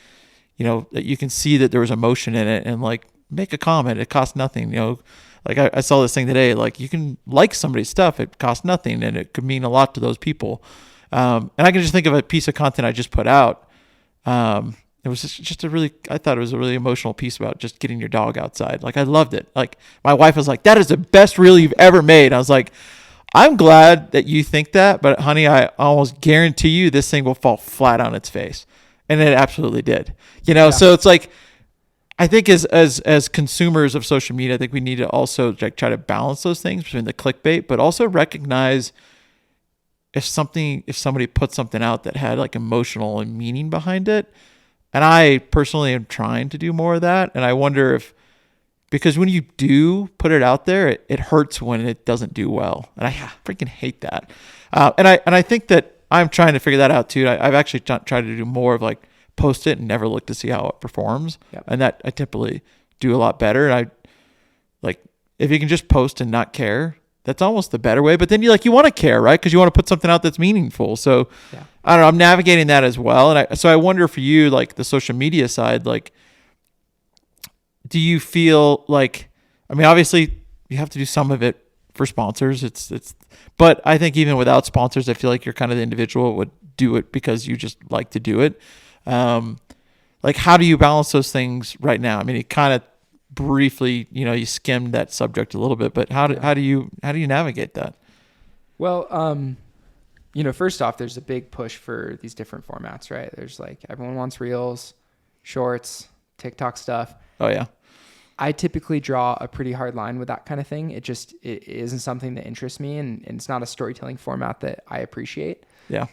that you can see that there was emotion in it, and like make a comment. It costs nothing. Like I saw this thing today, like you can like somebody's stuff. It costs nothing, and it could mean a lot to those people. And I can just think of a piece of content I just put out. It was just I thought it was a really emotional piece about just getting your dog outside. Like I loved it. Like my wife was like, that is the best reel you've ever made. I was like, I'm glad that you think that, but honey, I almost guarantee you this thing will fall flat on its face. And it absolutely did, Yeah. So it's like, I think as consumers of social media, I think we need to also like try to balance those things between the clickbait, but also recognize if somebody put something out that had like emotional and meaning behind it. And I personally am trying to do more of that. And I wonder because when you do put it out there, it hurts when it doesn't do well. And I freaking hate that. And I think that I'm trying to figure that out too. I've actually tried to do more of like post it and never look to see how it performs. Yep. And that I typically do a lot better. And I like, if you can just post and not care, that's almost the better way. But then you want to care, right? Because you want to put something out that's meaningful. So I don't know, I'm navigating that as well. And so I wonder for you, like the social media side, like, do you feel like, I mean, obviously you have to do some of it for sponsors. But I think even without sponsors, I feel like you're kind of the individual that would do it because you just like to do it. Like, how do you balance those things right now? I mean, you kind of briefly, you skimmed that subject a little bit, but how do you navigate that? Well, first off, there's a big push for these different formats, right? There's like everyone wants reels, shorts, TikTok stuff. Oh yeah. I typically draw a pretty hard line with that kind of thing. It isn't something that interests me, and it's not a storytelling format that I appreciate. Yeah.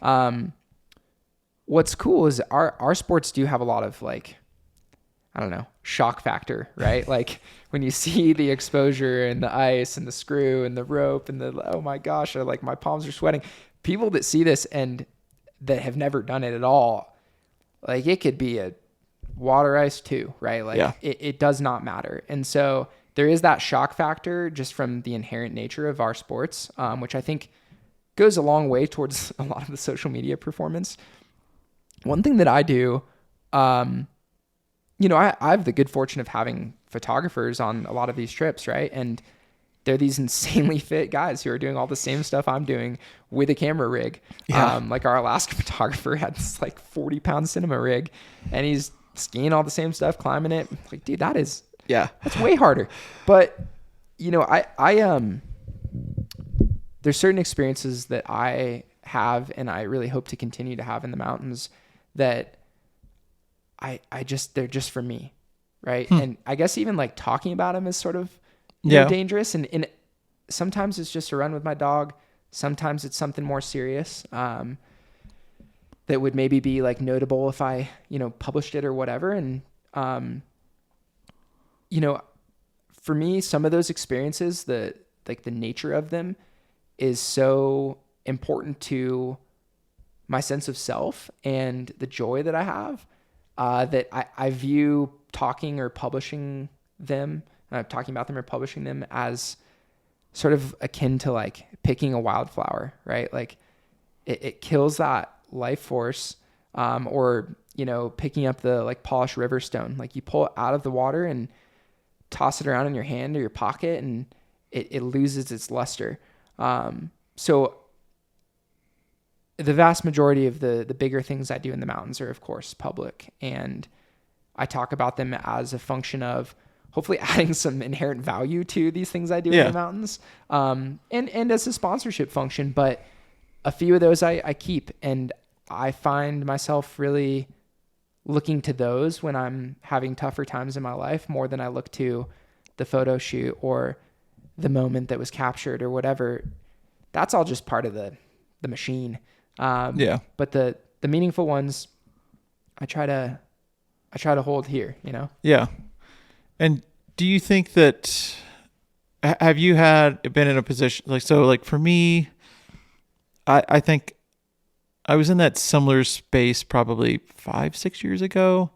What's cool is our sports do have a lot of like, I don't know, shock factor, right? Like when you see the exposure and the ice and the screw and the rope and oh my gosh, like my palms are sweating. People that see this and that have never done it at all, like it could be a water ice too, right? Like it does not matter. And so there is that shock factor just from the inherent nature of our sports, which I think goes a long way towards a lot of the social media performance. One thing that I do, I have the good fortune of having photographers on a lot of these trips, right? And they're these insanely fit guys who are doing all the same stuff I'm doing with a camera rig. Yeah. Like our Alaska photographer had this like 40-pound cinema rig, and he's skiing all the same stuff, climbing it. Like, dude, that's way harder. But there's certain experiences that I have, and I really hope to continue to have in the mountains that they're just for me, right? And I guess even like talking about them is sort of dangerous. And sometimes it's just a run with my dog. Sometimes it's something more serious that would maybe be like notable if I, published it or whatever. And, for me, some of those experiences, the nature of them is so important to my sense of self and the joy that I have, that I view talking or publishing them, talking about them or publishing them as sort of akin to like picking a wildflower, right? Like it kills that life force, or, picking up the like polished river stone. Like you pull it out of the water and toss it around in your hand or your pocket and it loses its luster. So the vast majority of the bigger things I do in the mountains are, of course, public. And I talk about them as a function of hopefully adding some inherent value to these things I do in the mountains, and as a sponsorship function. But a few of those I keep, and I find myself really looking to those when I'm having tougher times in my life more than I look to the photo shoot or the moment that was captured or whatever. That's all just part of the machine. But the meaningful ones I try to hold here, you know? Yeah. And do you think that, have you been in a position like for me, I think I was in that similar space probably 5-6 years ago.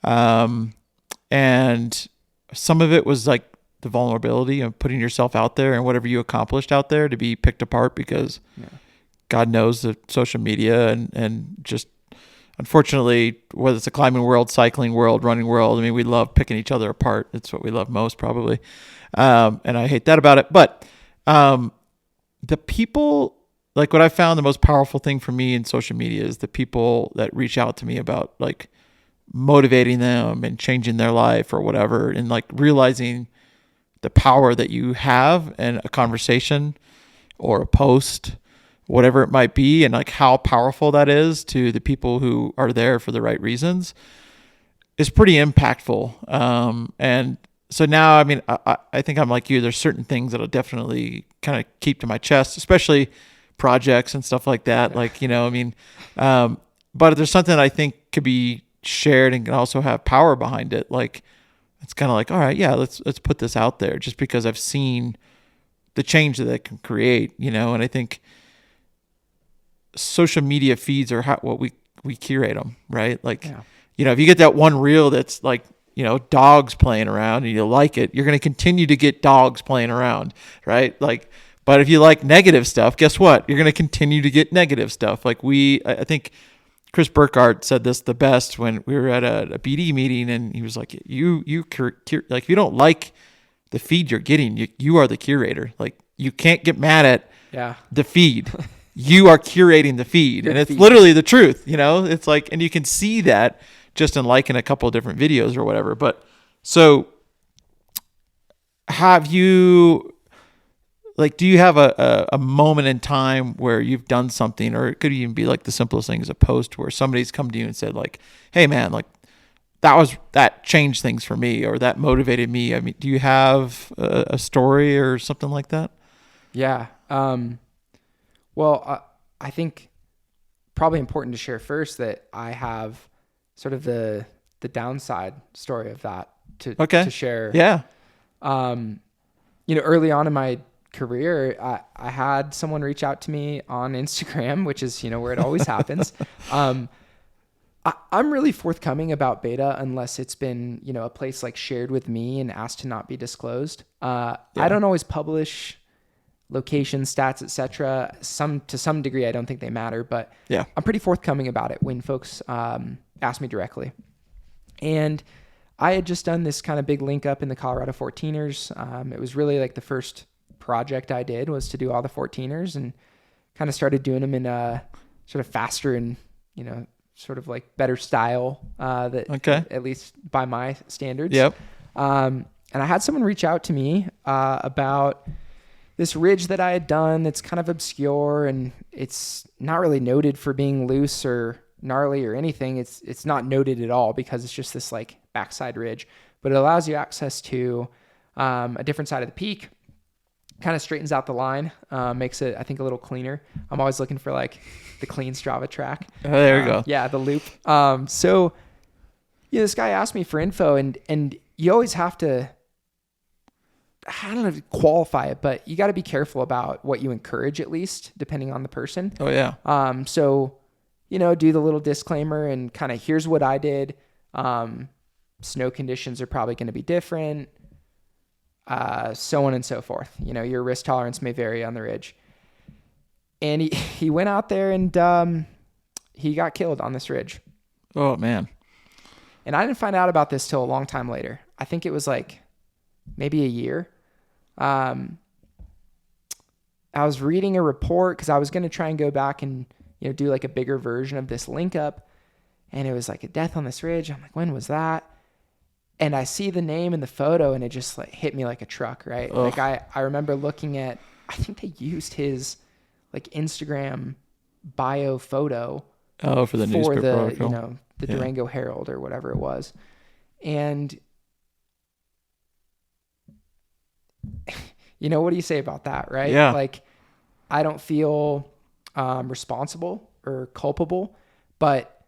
And some of it was like the vulnerability of putting yourself out there and whatever you accomplished out there to be picked apart because God knows the social media and just, unfortunately, whether it's the climbing world, cycling world, running world, I mean, we love picking each other apart. It's what we love most probably. And I hate that about it. But the people, like what I found the most powerful thing for me in social media is the people that reach out to me about like motivating them and changing their life or whatever, and like realizing the power that you have in a conversation or a post, whatever it might be, and like how powerful that is to the people who are there for the right reasons is pretty impactful. And so now, I mean, I think I'm like you. There's certain things that I'll definitely kind of keep to my chest, especially projects and stuff like that. Like, you know, I mean, but if there's something that I think could be shared and can also have power behind it, like it's kind of like, all right, yeah, let's put this out there just because I've seen the change that it can create, you know. And I think social media feeds are what we curate them, right? Like, you know, if you get that one reel that's like, you know, dogs playing around and you like it, you're going to continue to get dogs playing around, right? Like, but if you like negative stuff, guess what? You're going to continue to get negative stuff. Like I think Chris Burkhardt said this the best when we were at a BD meeting, and he was like, like if you don't like the feed you're getting, you are the curator. Like you can't get mad at the feed. You are curating the feed. And it's literally the truth, you know? It's like, and you can see that just in liking a couple of different videos or whatever. But so have you, like, do you have a moment in time where you've done something, or it could even be like the simplest thing as a post where somebody's come to you and said like, hey man, like that changed things for me, or that motivated me. I mean, do you have a story or something like that? Yeah. Well, I think probably important to share first that I have sort of the downside story of that to share. Yeah. You know, early on in my career, I had someone reach out to me on Instagram, which is, you know, where it always happens. I'm really forthcoming about beta unless it's been, you know, a place like shared with me and asked to not be disclosed. I don't always publish location stats, etc. To some degree, I don't think they matter, but I'm pretty forthcoming about it when folks ask me directly. And I had just done this kind of big link up in the Colorado 14ers. It was really like the first project I did was to do all the 14ers, and kind of started doing them in a sort of faster and, you know, sort of like better style, at least by my standards. Yep. And I had someone reach out to me about this ridge that I had done that's kind of obscure, and it's not really noted for being loose or gnarly or anything. It's not noted at all because it's just this like backside ridge, but it allows you access to a different side of the peak, kind of straightens out the line, makes it, I think, a little cleaner. I'm always looking for like the clean Strava track. Oh, there you go. Yeah, the loop. So, you know, this guy asked me for info, and you always have to, I don't know, qualify it, but you got to be careful about what you encourage, at least depending on the person. Oh yeah. So, you know, do the little disclaimer and kind of, here's what I did. Snow conditions are probably going to be different. So on and so forth. You know, your risk tolerance may vary on the ridge. And he went out there and he got killed on this ridge. Oh man. And I didn't find out about this till a long time later. I think it was like maybe a year. I was reading a report because I was going to try and go back and, do like a bigger version of this link up. And it was like a death on this ridge. I'm like, when was that? And I see the name in the photo and it just like hit me like a truck, right? Ugh. Like I remember looking at, I think they used his like Instagram bio photo for the newspaper article. The Durango Herald or whatever it was. And what do you say about that, right? Yeah. Like, I don't feel responsible or culpable, but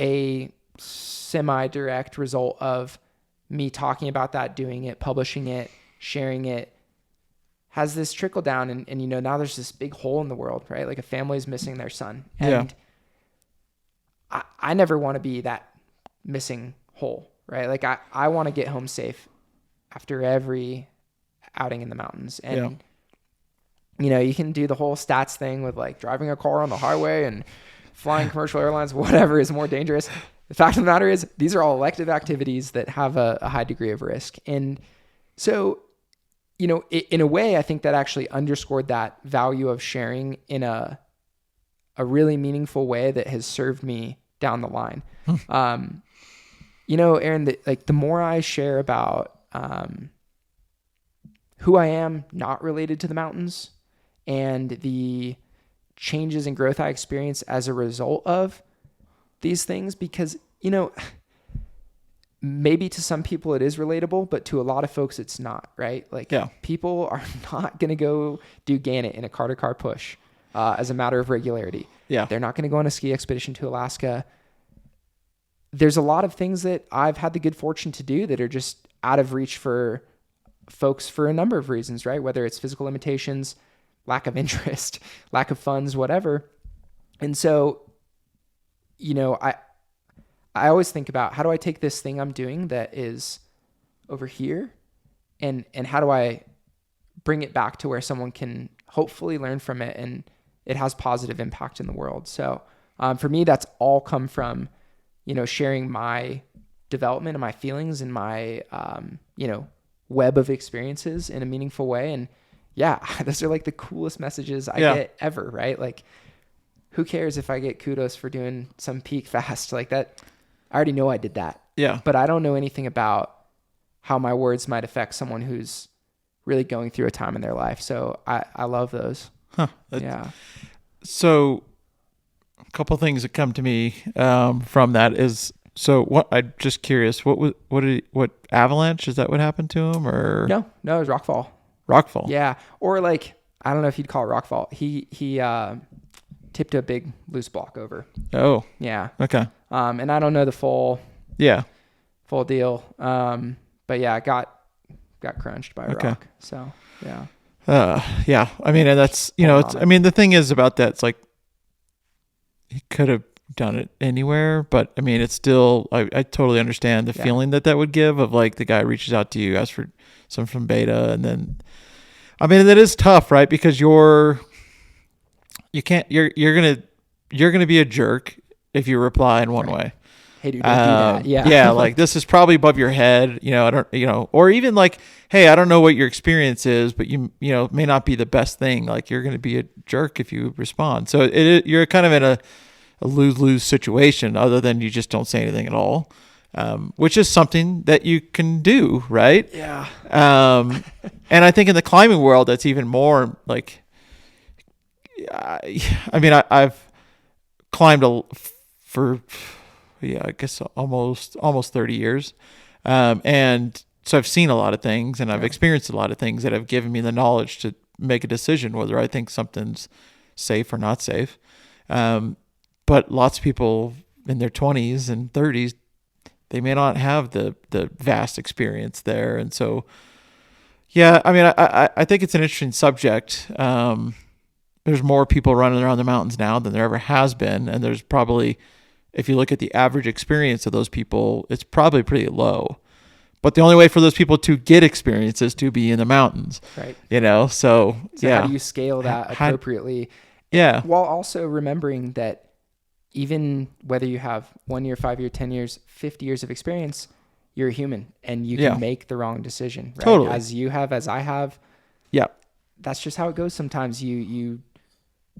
a semi-direct result of me talking about that, doing it, publishing it, sharing it, has this trickle down. And now there's this big hole in the world, right? Like a family's missing their son. And I never want to be that missing hole, right? Like I want to get home safe after every outing in the mountains. And, you can do the whole stats thing with like driving a car on the highway and flying commercial airlines, whatever is more dangerous. The fact of the matter is these are all elective activities that have a high degree of risk. And so, in a way, I think that actually underscored that value of sharing in a really meaningful way that has served me down the line. Aaron, the more I share about who I am not related to the mountains and the changes in growth I experience as a result of these things, because, maybe to some people it is relatable, but to a lot of folks it's not, right? Like people are not going to go do granite in a car-to-car push as a matter of regularity. Yeah. They're not going to go on a ski expedition to Alaska. There's a lot of things that I've had the good fortune to do that are just out of reach for folks for a number of reasons, right? Whether it's physical limitations, lack of interest, lack of funds, whatever. And so, I always think about how do I take this thing I'm doing that is over here and how do I bring it back to where someone can hopefully learn from it and it has positive impact in the world. So for me, that's all come from, sharing my development and my feelings and my, web of experiences in a meaningful way. And those are like the coolest messages I get ever, right? Like, who cares if I get kudos for doing some peak fast like that? I already know I did that. Yeah. But I don't know anything about how my words might affect someone who's really going through a time in their life. So I love those. Yeah. So a couple of things that come to me from that is, so what, I'm just curious, what avalanche, is that what happened to him or? No, it was rockfall. Rockfall. Yeah. Or like, I don't know if you'd call it rockfall. He tipped a big loose block over. Oh. Yeah. Okay. And I don't know the full deal. But yeah, I got crunched by a rock. So yeah. Yeah. I mean, and that's, the thing is about that, it's like he could have done it anywhere, but I mean, it's still, I totally understand the feeling that would give of like the guy reaches out to you, asks for some from beta. And then, I mean, that is tough, right? Because you're going to be a jerk if you reply in one way. Hey dude, don't do that. Yeah. Yeah. Like this is probably above your head, or even like, hey, I don't know what your experience is, but you may not be the best thing. Like you're going to be a jerk if you respond. So you're kind of in a lose-lose situation other than you just don't say anything at all. Which is something that you can do, right? Yeah. And I think in the climbing world, that's even more like, I've climbed for I guess almost 30 years. And so I've seen a lot of things and I've experienced a lot of things that have given me the knowledge to make a decision whether I think something's safe or not safe. But lots of people in their 20s and 30s, they may not have the vast experience there. And so, I think it's an interesting subject. There's more people running around the mountains now than there ever has been. And there's probably, if you look at the average experience of those people, it's probably pretty low. But the only way for those people to get experience is to be in the mountains. Right. So how do you scale that appropriately? While also remembering that even whether you have 1 year, 5 year, 10 years, 50 years of experience, you're a human and you Yeah. can make the wrong decision, right? Totally. As you have, as I have. Yeah. That's just how it goes. Sometimes you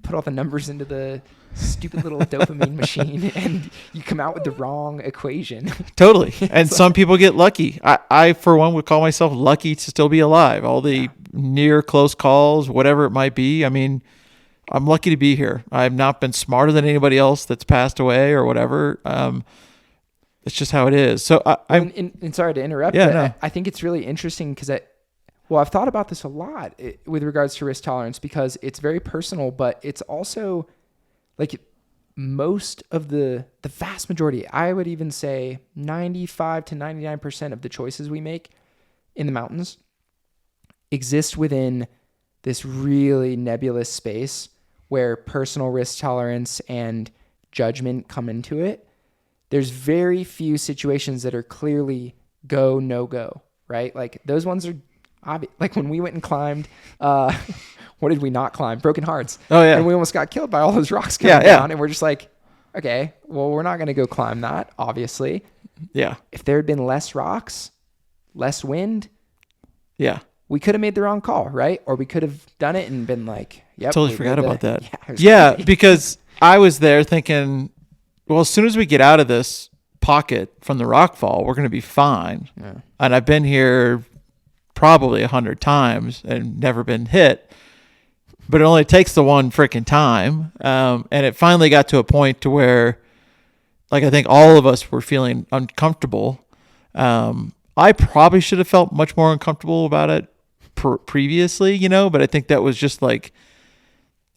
put all the numbers into the stupid little dopamine machine and you come out with the wrong equation. Totally. And some people get lucky. I, for one, would call myself lucky to still be alive. All the near close calls, whatever it might be. I mean, I'm lucky to be here. I've not been smarter than anybody else that's passed away or whatever. It's just how it is. So and sorry to interrupt, Yeah, but no. I think it's really interesting because I've thought about this a lot with regards to risk tolerance because it's very personal, but it's also like most of the vast majority, I would even say 95 to 99% of the choices we make in the mountains exist within this really nebulous space where personal risk tolerance and judgment come into it. There's very few situations that are clearly go, no go, right? Like those ones are obvious. Like when we went and climbed, what did we not climb? Broken Hearts. Oh, yeah. And we almost got killed by all those rocks coming Yeah. down. And we're just like, okay, well, we're not going to go climb that, obviously. Yeah. If there had been less rocks, less wind, Yeah. we could have made the wrong call, right? Or we could have done it and been like, yep. Totally we forgot made about that. Yeah, it was Yeah, crazy. because I was there thinking, well, as soon as we get out of this pocket from the rock fall, we're going to be fine. Yeah. And I've been here probably 100 times and never been hit, but it only takes the one freaking time. And it finally got to a point to where, like, I think all of us were feeling uncomfortable. I probably should have felt much more uncomfortable about it previously, but I think that was just like,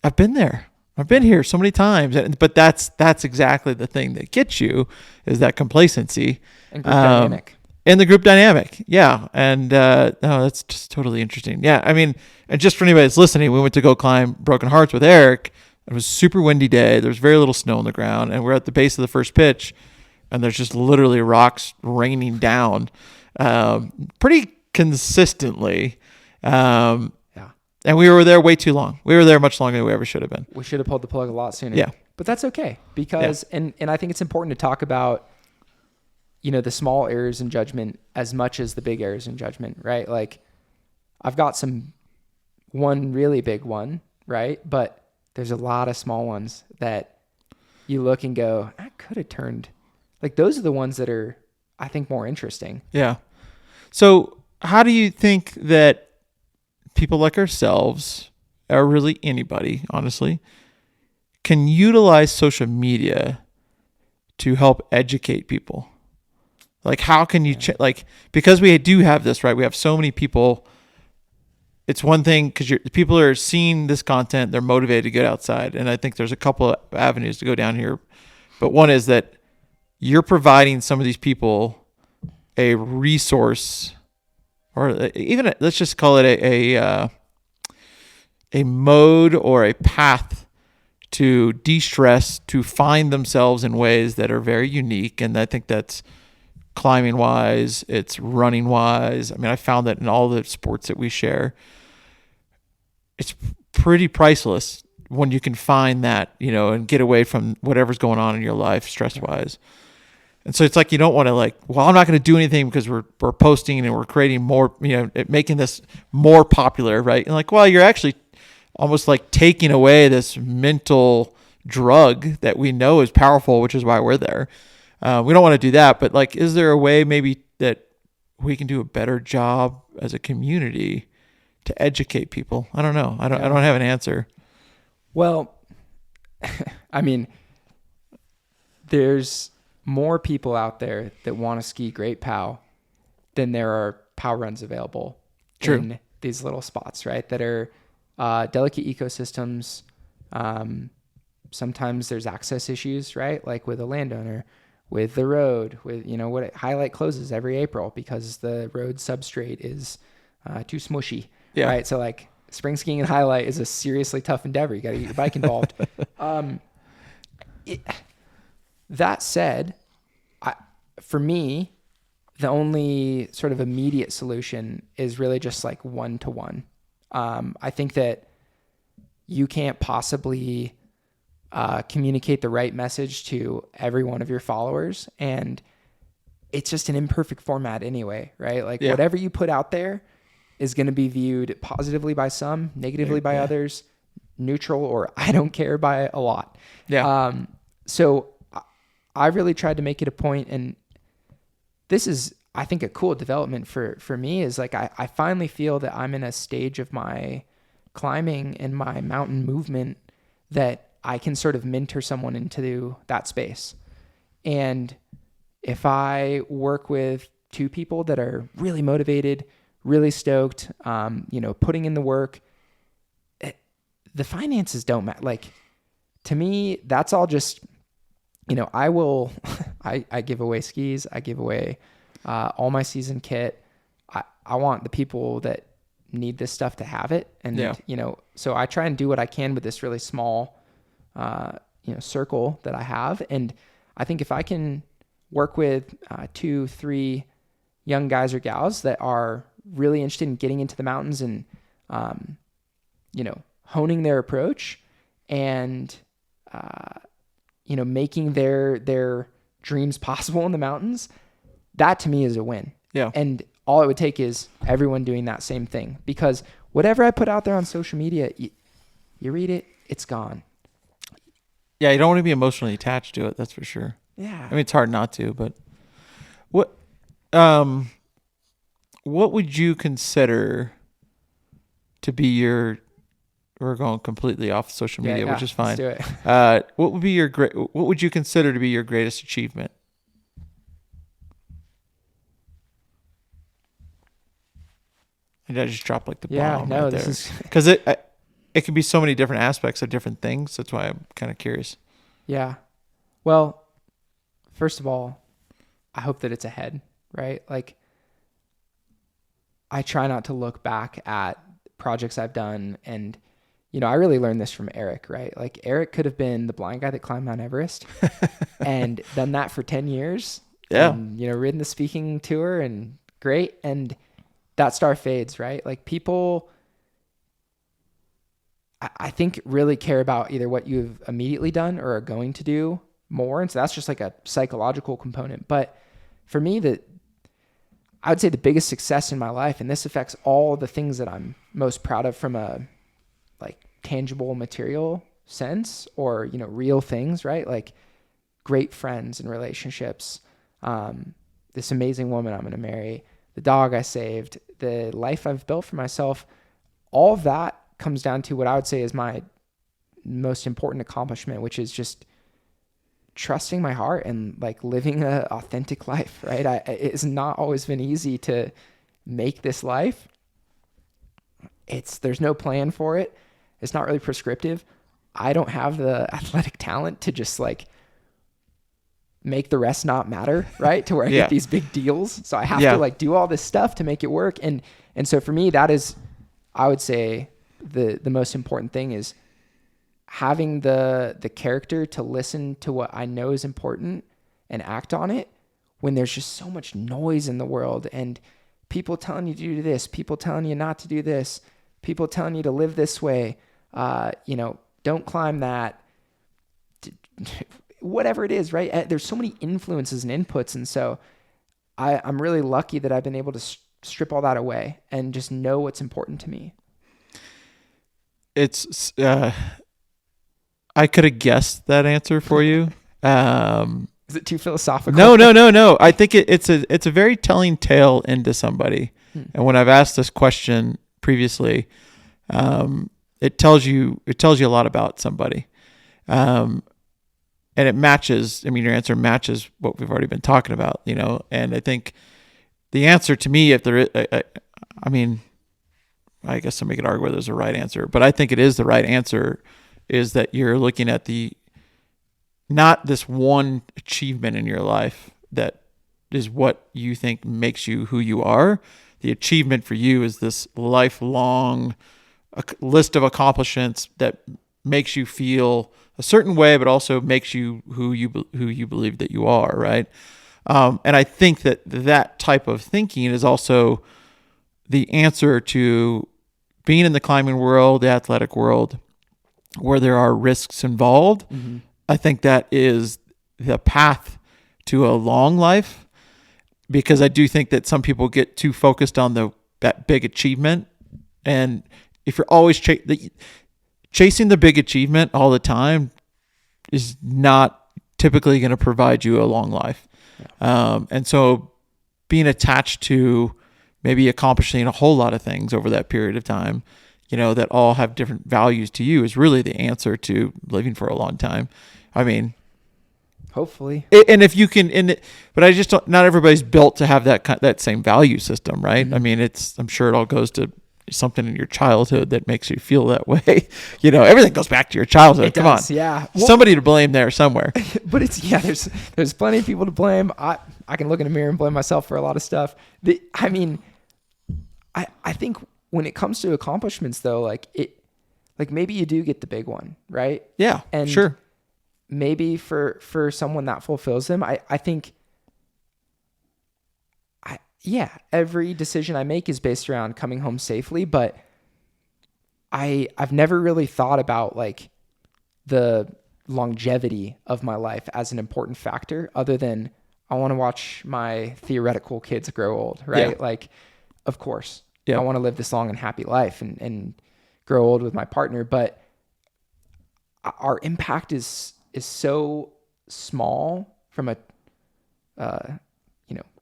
I've been there. I've been here so many times, but that's exactly the thing that gets you is that complacency And group dynamic. in the group dynamic. Yeah. And, no, that's just totally interesting. Yeah. I mean, and just for anybody that's listening, we went to go climb Broken Hearts with Eric. It was a super windy day. There was very little snow on the ground, and we're at the base of the first pitch, and there's just literally rocks raining down, pretty consistently. Yeah. And we were there way too long. We were there much longer than we ever should have been. We should have pulled the plug a lot sooner. Yeah. But that's okay because, and I think it's important to talk about, the small errors in judgment as much as the big errors in judgment, right? Like I've got one really big one, right? But there's a lot of small ones that you look and go, I could have turned. Like those are the ones that are, I think, more interesting. Yeah. So how do you think that people like ourselves, or really anybody, honestly, can utilize social media to help educate people? Like, how can you, because we do have this, right? We have so many people. It's one thing because people are seeing this content, they're motivated to get outside. And I think there's a couple of avenues to go down here. But one is that you're providing some of these people a resource, or even let's just call it a mode or a path to de-stress, to find themselves in ways that are very unique. And I think that's climbing wise, it's running wise. I mean, I found that in all the sports that we share, it's pretty priceless when you can find that, and get away from whatever's going on in your life stress wise. And so it's like, you don't want to I'm not going to do anything because we're posting and we're creating more, making this more popular, right? And you're actually almost like taking away this mental drug that we know is powerful, which is why we're there. We don't want to do that, but is there a way maybe that we can do a better job as a community to educate people? I don't know. I don't have an answer. Well, I mean, there's more people out there that want to ski Great POW than there are POW runs available. True. In these little spots, right? That are delicate ecosystems. Sometimes there's access issues, right? Like with a landowner, with the road, with, Highlight closes every April because the road substrate is too smushy, right? So spring skiing and Highlight is a seriously tough endeavor. You got to get your bike involved. That said, for me, the only sort of immediate solution is really just one-to-one. I think that you can't possibly communicate the right message to every one of your followers and it's just an imperfect format anyway, right? Like Yeah. whatever you put out there is going to be viewed positively by some, negatively by others, neutral or I don't care by a lot. Yeah. So I really tried to make it a point, and this is, I think, a cool development for me is like I finally feel that I'm in a stage of my climbing and my mountain movement that I can sort of mentor someone into that space. And if I work with two people that are really motivated, really stoked, putting in the work, the finances don't matter. Like, to me, that's all just, I give away skis. I give away all my season kit. I want the people that need this stuff to have it. And, so I try and do what I can with this really small, circle that I have. And I think if I can work with 2-3 young guys or gals that are really interested in getting into the mountains and, honing their approach and, making their dreams possible in the mountains, that to me is a win. Yeah. And all it would take is everyone doing that same thing, because whatever I put out there on social media, you read it, it's gone. Yeah. You don't want to be emotionally attached to it. That's for sure. Yeah. I mean, it's hard not to, but what would you consider to be your, we're going completely off social media, which is fine. Let's do it. What would you consider to be your greatest achievement? And I just dropped like the bomb right there. Because it can be so many different aspects of different things. That's why I'm kind of curious. Yeah. Well, first of all, I hope that it's ahead, right? Like, I try not to look back at projects I've done. And, I really learned this from Eric, right? Like, Eric could have been the blind guy that climbed Mount Everest and done that for 10 years. Yeah. And, ridden the speaking tour and great. And that star fades, right? Like, people, I think, really care about either what you've immediately done or are going to do more. And so that's just like a psychological component. But for me, I would say the biggest success in my life, and this affects all the things that I'm most proud of from a like tangible material sense, or, real things, right? Like great friends and relationships, this amazing woman I'm going to marry, the dog I saved, the life I've built for myself. All of that comes down to what I would say is my most important accomplishment, which is just trusting my heart and like living an authentic life, right? It's not always been easy to make this life. There's no plan for it. It's not really prescriptive. I don't have the athletic talent to just like make the rest not matter, right? To where I get these big deals. So I have to like do all this stuff to make it work. And so for me, that is, I would say, the most important thing is having the character to listen to what I know is important and act on it when there's just so much noise in the world and people telling you to do this, people telling you not to do this, people telling you to live this way, don't climb that, whatever it is, right? There's so many influences and inputs. And so I'm really lucky that I've been able to strip all that away and just know what's important to me. It's, I could have guessed that answer for you. Is it too philosophical? No. I think it's a very telling tale into somebody. And when I've asked this question previously, it tells you a lot about somebody. And it matches, your answer matches what we've already been talking about, and I think the answer to me, if there is, I guess somebody could argue whether there's a right answer, but I think it is the right answer, is that you're looking at not this one achievement in your life that is what you think makes you who you are. The achievement for you is this lifelong list of accomplishments that makes you feel a certain way, but also makes you who you believe that you are, right? And I think that type of thinking is also the answer to being in the climbing world, the athletic world, where there are risks involved. Mm-hmm. I think that is the path to a long life. because I do think that some people get too focused on that big achievement. And if you're always chasing the big achievement all the time is not typically going to provide you a long life. And so being attached to maybe accomplishing a whole lot of things over that period of time, that all have different values to you is really the answer to living for a long time. I mean, hopefully. And if you can, but I just don't, not everybody's built to have that same value system, right? Mm-hmm. I mean, I'm sure it all goes to something in your childhood that makes you feel that way. Everything goes back to your childhood. It Come does, on. yeah. Well, somebody to blame there somewhere. But there's plenty of people to blame. I can look in a mirror and blame myself for a lot of stuff. I think when it comes to accomplishments though, like maybe you do get the big one, right? Yeah, and sure. Maybe for someone that fulfills them, I think every decision I make is based around coming home safely, but I've never really thought about like the longevity of my life as an important factor other than I want to watch my theoretical kids grow old, right? Yeah. Like, of course, yeah. I want to live this long and happy life and grow old with my partner, but our impact is so small from a,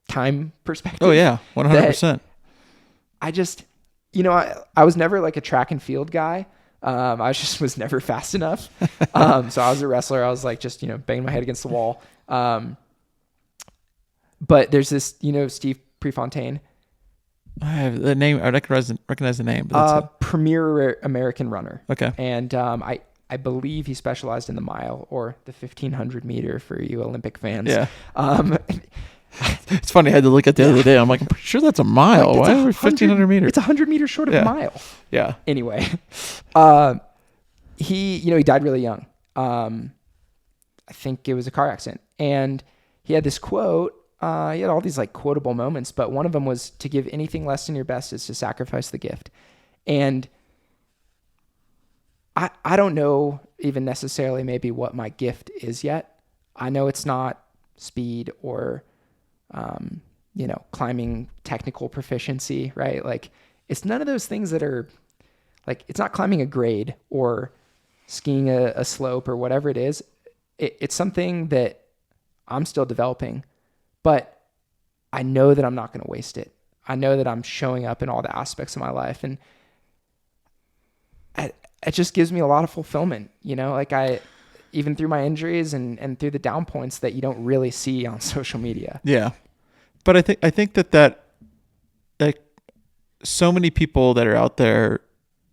time perspective. Oh yeah. 100%. I just, I was never like a track and field guy. I was never fast enough. So I was a wrestler. I was like, just, banging my head against the wall. But there's this, Steve Prefontaine. I have the name. I recognize the name. But premier American runner. Okay. And, I believe he specialized in the mile or the 1500 meter for you Olympic fans. Yeah. It's funny. I had to look at the other day. I'm like, I'm pretty sure that's a mile. Why are we 1500 meters? It's 100 meters short of a mile. Yeah. Anyway, he died really young. I think it was a car accident, and he had this quote. He had all these like quotable moments, but one of them was, "To give anything less than your best is to sacrifice the gift." And I don't know even necessarily maybe what my gift is yet. I know it's not speed or climbing technical proficiency, right? Like it's none of those things that are like, it's not climbing a grade or skiing a slope or whatever it is. It's something that I'm still developing, but I know that I'm not going to waste it. I know that I'm showing up in all the aspects of my life. And it just gives me a lot of fulfillment, like even through my injuries and through the down points that you don't really see on social media. Yeah. But I think that like so many people that are out there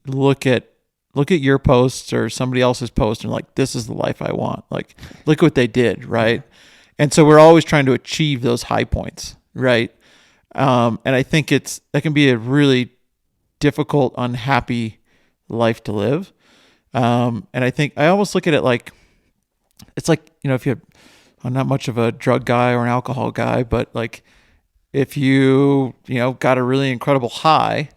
look at your posts or somebody else's post and like, this is the life I want. Like, look what they did. Right. And so we're always trying to achieve those high points. Right. And I think that can be a really difficult, unhappy life to live. And I think I almost look at it like, it's like, if I'm not much of a drug guy or an alcohol guy, but like if you got a really incredible high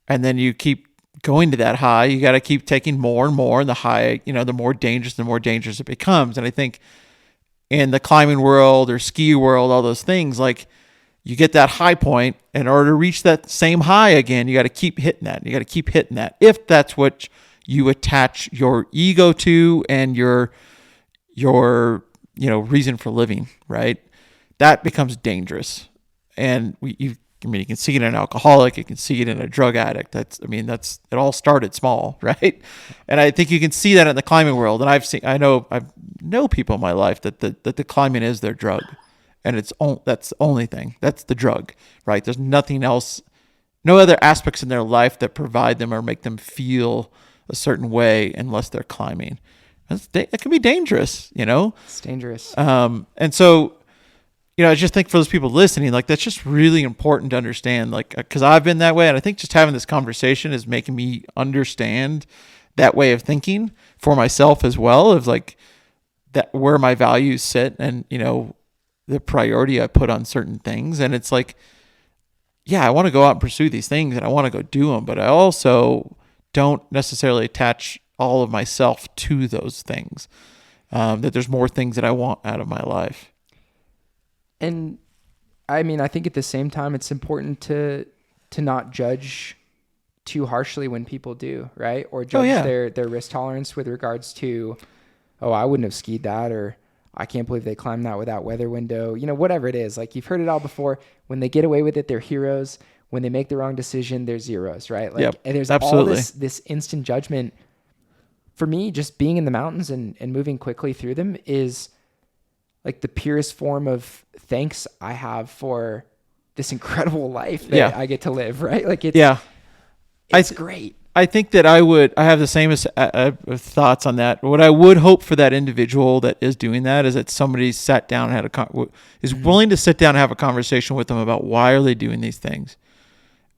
and then you keep going to that high, you got to keep taking more and more, and the high, the more dangerous it becomes. And I think in the climbing world or ski world, all those things, like you get that high point, in order to reach that same high again, you got to keep hitting that. You got to keep hitting that. If that's what you attach your ego to and your reason for living, right? That becomes dangerous. And you can see it in an alcoholic, you can see it in a drug addict. It all started small, right? And I think you can see that in the climbing world. And I know people in my life that the climbing is their drug. And that's the only thing. That's the drug, right? There's nothing else, no other aspects in their life that provide them or make them feel a certain way unless they're climbing. It can be dangerous, It's dangerous. And so, I just think for those people listening, like that's just really important to understand, like, because I've been that way. And I think just having this conversation is making me understand that way of thinking for myself as well, of like that where my values sit and, the priority I put on certain things. And it's like, yeah, I want to go out and pursue these things and I want to go do them, but I also don't necessarily attach all of myself to those things. That there's more things that I want out of my life. And I mean, I think at the same time, it's important to not judge too harshly when people do, right? Or judge their risk tolerance with regards to, oh, I wouldn't have skied that, or I can't believe they climbed that without weather window. You know, whatever it is. Like, you've heard it all before. When they get away with it, they're heroes. When they make the wrong decision, they're zeros, right? Like, and there's absolutely. all this instant judgment. For me, just being in the mountains and moving quickly through them is like the purest form of thanks I have for this incredible life that I get to live, right? Like, it's great. I think that I have the same thoughts on that. What I would hope for that individual that is doing that is that somebody sat down and is willing to sit down and have a conversation with them about why are they doing these things,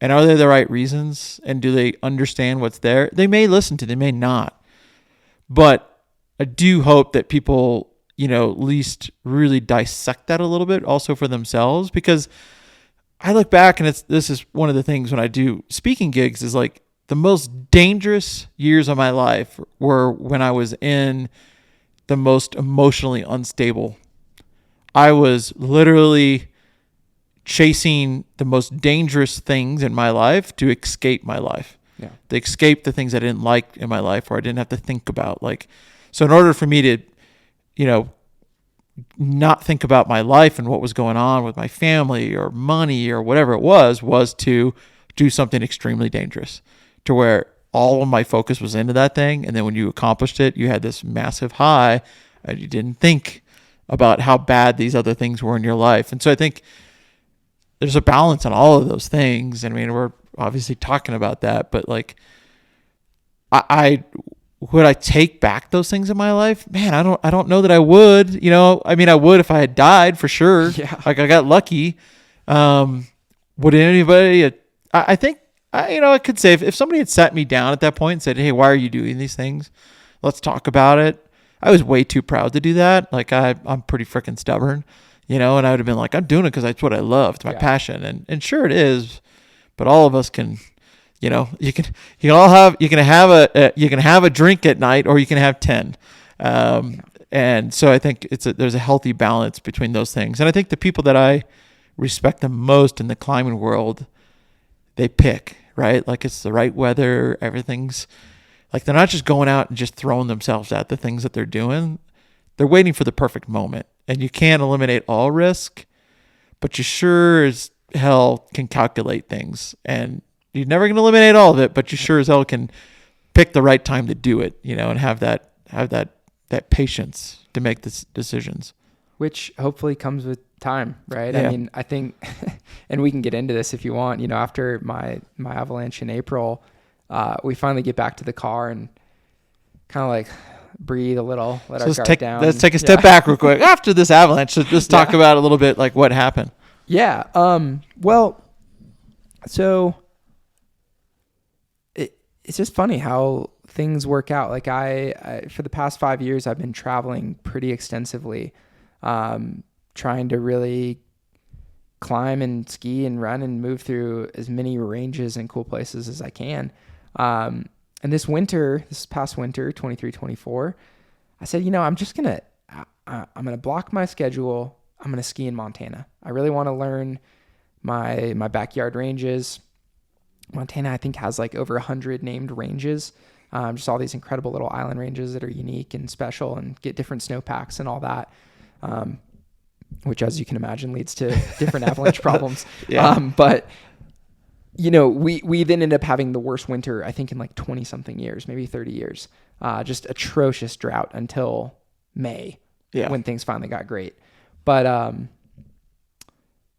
and are they the right reasons, and do they understand what's there? They may listen to, they may not, but I do hope that people, you know, at least really dissect that a little bit also for themselves, because I look back and this is one of the things when I do speaking gigs is like the most dangerous years of my life were when I was in the most emotionally unstable. I was literally chasing the most dangerous things in my life to escape my life. Yeah. To escape the things I didn't like in my life or I didn't have to think about. Like, so in order for me to, you know, not think about my life and what was going on with my family or money or whatever it was to do something extremely dangerous, to where all of my focus was into that thing. And then when you accomplished it, you had this massive high and you didn't think about how bad these other things were in your life. And so I think there's a balance on all of those things. I mean, we're obviously talking about that, but like, would I take back those things in my life? Man, I don't know that I would. You know, I mean, I would if I had died for sure. Yeah. Like I got lucky. Would anybody? I think I could say if somebody had sat me down at that point and said, "Hey, why are you doing these things? Let's talk about it." I was way too proud to do that. Like I'm pretty freaking stubborn, you know, and I would have been like, "I'm doing it because that's what I love. It's my passion." And sure it is, but all of us can. You know, you can have a drink at night, or you can have 10. And so I think there's a healthy balance between those things. And I think the people that I respect the most in the climbing world, they pick, right? Like it's the right weather. Everything's like, they're not just going out and just throwing themselves at the things that they're doing. They're waiting for the perfect moment. And you can't eliminate all risk, but you sure as hell can calculate things. And you're never going to eliminate all of it, but you sure as hell can pick the right time to do it, you know, and have that patience to make the decisions. Which hopefully comes with time, right? Yeah. I mean, I think, and we can get into this if you want, you know, after my avalanche in April, we finally get back to the car and kind of like breathe a little, let our guard down. Let's take a step back real quick. After this avalanche, so just talk about a little bit like what happened. Yeah. Well, so it's just funny how things work out. Like I for the past 5 years, I've been traveling pretty extensively, trying to really climb and ski and run and move through as many ranges and cool places as I can. And this past winter, 23, 24, I said, you know, I'm going to block my schedule. I'm going to ski in Montana. I really want to learn my backyard ranges. Montana, I think, has like over 100 named ranges. Just all these incredible little island ranges that are unique and special and get different snowpacks and all that, which, as you can imagine, leads to different avalanche problems. Yeah. But, you know, we then end up having the worst winter, I think, in like 20-something years, maybe 30 years. Just atrocious drought until May when things finally got great. But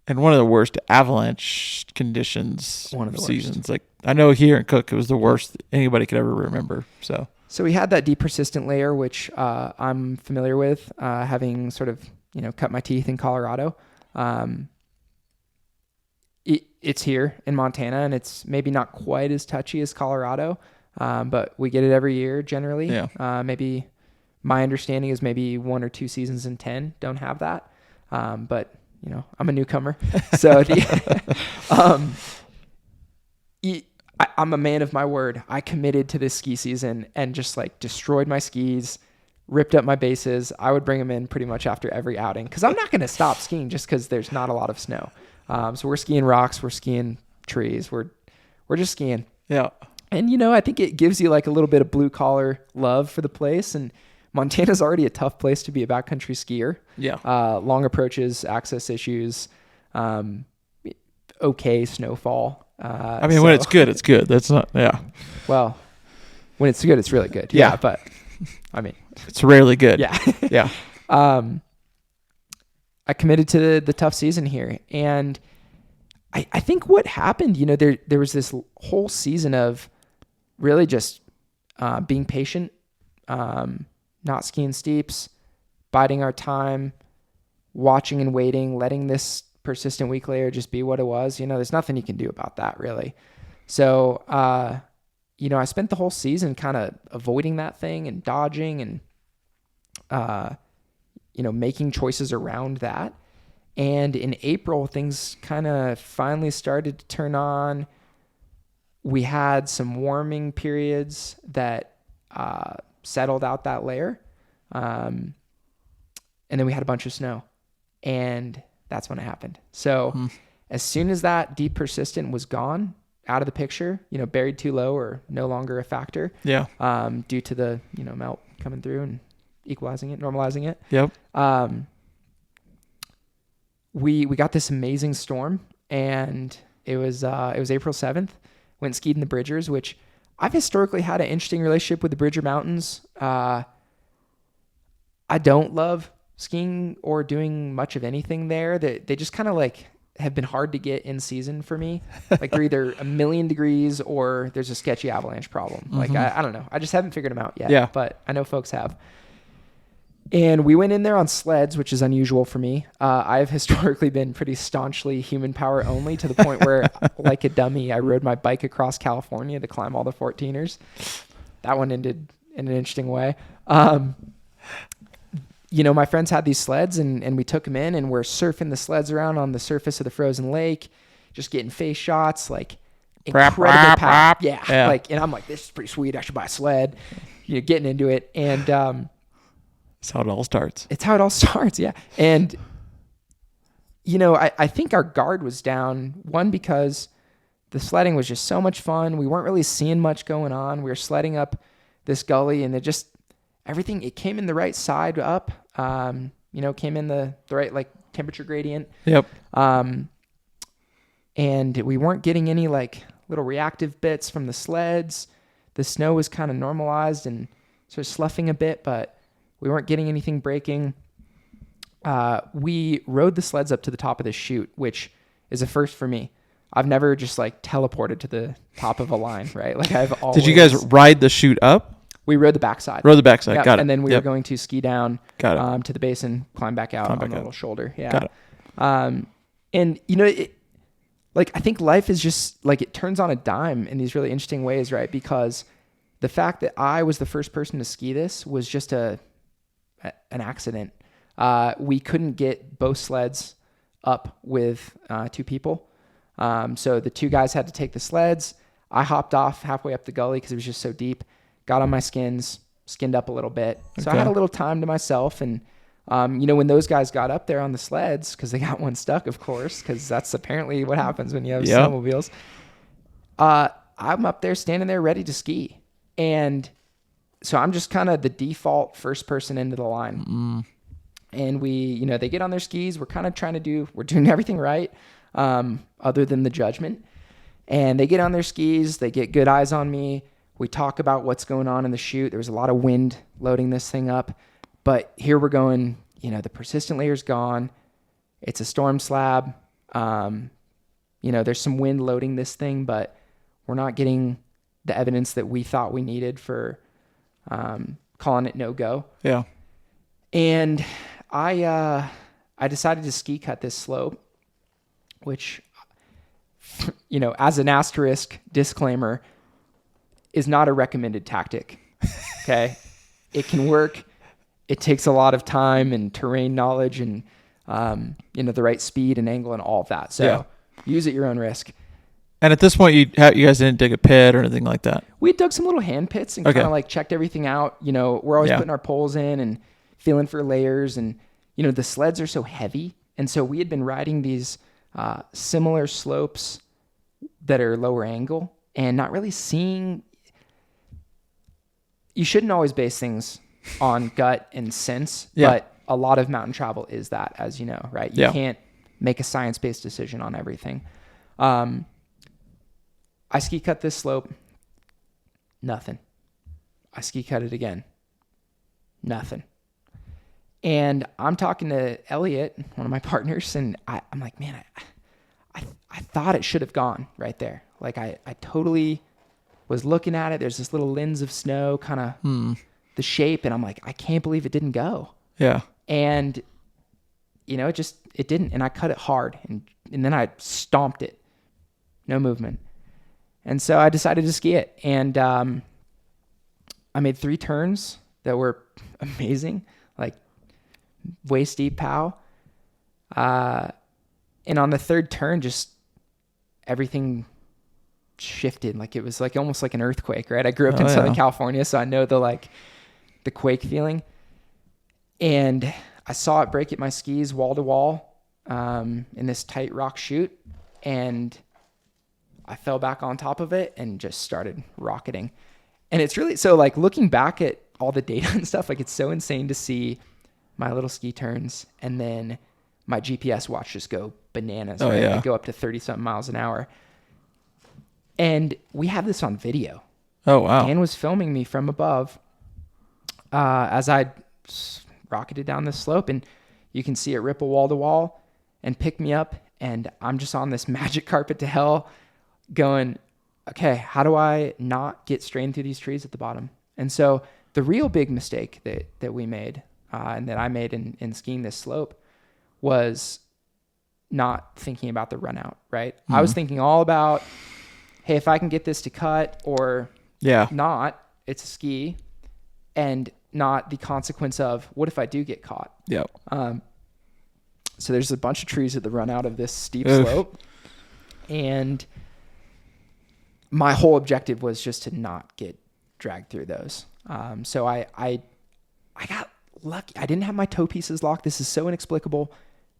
and one of the worst avalanche conditions seasons. Worst. Like I know here in Cook, it was the worst anybody could ever remember. So we had that deep persistent layer, which I'm familiar with, having sort of, you know, cut my teeth in Colorado. It's here in Montana, and it's maybe not quite as touchy as Colorado, but we get it every year generally. Yeah. Maybe my understanding is maybe 1 or 2 seasons in 10 don't have that. But you know, I'm a newcomer, so I'm a man of my word. I committed to this ski season and just like destroyed my skis, ripped up my bases. I would bring them in pretty much after every outing because I'm not going to stop skiing just because there's not a lot of snow. So we're skiing rocks, we're skiing trees, we're just skiing. Yeah. And, I think it gives you like a little bit of blue collar love for the place. And Montana's already a tough place to be a backcountry skier. Yeah. Long approaches, access issues, okay snowfall. When it's good, it's good. That's not, yeah. Well, when it's good, it's really good. Yeah. Yeah, but it's rarely good. Yeah. Yeah. I committed to the tough season here, and I think what happened, there was this whole season of really just being patient, not skiing steeps, biding our time, watching and waiting, letting this persistent weak layer just be what it was. There's nothing you can do about that, really. So, I spent the whole season kind of avoiding that thing and dodging and, making choices around that. And in April, things kind of finally started to turn on. We had some warming periods that settled out that layer. And then we had a bunch of snow. And that's when it happened. So as soon as that deep persistent was gone, out of the picture, buried too low or no longer a factor. Yeah. Due to the, melt coming through and equalizing it, normalizing it. Yep. We got this amazing storm, and it was April 7th. Went and skied in the Bridgers, which I've historically had an interesting relationship with the Bridger Mountains. I don't love skiing or doing much of anything there. They just kind of like have been hard to get in season for me. Like they're either 1,000,000 degrees or there's a sketchy avalanche problem. Like I don't know. I just haven't figured them out yet. Yeah. But I know folks have. And we went in there on sleds, which is unusual for me. I've historically been pretty staunchly human power only, to the point where, like a dummy, I rode my bike across California to climb all the 14ers. That one ended in an interesting way. My friends had these sleds, and we took them in, and we're surfing the sleds around on the surface of the frozen lake, just getting face shots, like incredible pack. Yeah. And I'm like, this is pretty sweet. I should buy a sled. Getting into it. And that's how it all starts. It's how it all starts, yeah. And, I think our guard was down, one, because the sledding was just so much fun. We weren't really seeing much going on. We were sledding up this gully, and everything, it came in the right side up, came in the right, like, temperature gradient. Yep. And we weren't getting any, like, little reactive bits from the sleds. The snow was kind of normalized and sort of sloughing a bit, but we weren't getting anything breaking. We rode the sleds up to the top of this chute, which is a first for me. I've never just like teleported to the top of a line, right? Like I've always... Did you guys ride the chute up? We rode the backside. Yep. Got it. And then we were going to ski down Got to the base and climb back out on a little shoulder. Yeah. Got it. And I think life is just like, it turns on a dime in these really interesting ways, right? Because the fact that I was the first person to ski this was just an accident. We couldn't get both sleds up with two people. So the two guys had to take the sleds. I hopped off halfway up the gully because it was just so deep, got on my skins, skinned up a little bit. So I had a little time to myself. And, when those guys got up there on the sleds, because they got one stuck, of course, because that's apparently what happens when you have snowmobiles. I'm up there standing there ready to ski. And so I'm just kind of the default first person into the line. And we, they get on their skis. We're kind of we're doing everything right, other than the judgment. And they get on their skis. They get good eyes on me. We talk about what's going on in the chute. There was a lot of wind loading this thing up. But here we're going, the persistent layer's gone. It's a storm slab. There's some wind loading this thing, but we're not getting the evidence that we thought we needed for calling it no-go. Yeah. And I decided to ski cut this slope, which, as an asterisk disclaimer, is not a recommended tactic. Okay. It can work. It takes a lot of time and terrain knowledge and, the right speed and angle and all of that. So use at your own risk. And at this point, you guys didn't dig a pit or anything like that? We dug some little hand pits and kind of like checked everything out. We're always putting our poles in and feeling for layers. And, the sleds are so heavy. And so we had been riding these similar slopes that are lower angle, and not really seeing. You shouldn't always base things on gut and sense, but a lot of mountain travel is that, as you know, right? You can't make a science-based decision on everything. I ski cut this slope, nothing. I ski cut it again, nothing. And I'm talking to Elliot, one of my partners, and I'm like, man, I thought it should have gone right there. Like I totally was looking at it. There's this little lens of snow, kind of the shape, and I'm like, I can't believe it didn't go. Yeah. And it didn't, and I cut it hard, and then I stomped it, no movement. And so I decided to ski it, and I made 3 turns that were amazing, like way steep pow. And on the 3rd turn, just everything shifted. Like it was like almost like an earthquake, right? I grew up in Southern California, so I know the quake feeling. And I saw it break at my skis wall to wall in this tight rock chute, and I fell back on top of it and just started rocketing. And it's really, so like looking back at all the data and stuff, like it's so insane to see my little ski turns and then my GPS watch just go bananas. Oh, right? yeah. They go up to 30 something miles an hour. And we have this on video. Oh, wow. Dan was filming me from above as I rocketed down this slope, and you can see it ripple wall to wall and pick me up. And I'm just on this magic carpet to hell going, okay, how do I not get strained through these trees at the bottom? And so the real big mistake that we made and that I made in skiing this slope was not thinking about the run out, right? I was thinking all about, hey, if I can get this to cut or not, it's a ski, and not the consequence of what if I do get caught? Yeah. So there's a bunch of trees at the run out of this steep slope, and my whole objective was just to not get dragged through those. So I got lucky. I didn't have my toe pieces locked. This is so inexplicable.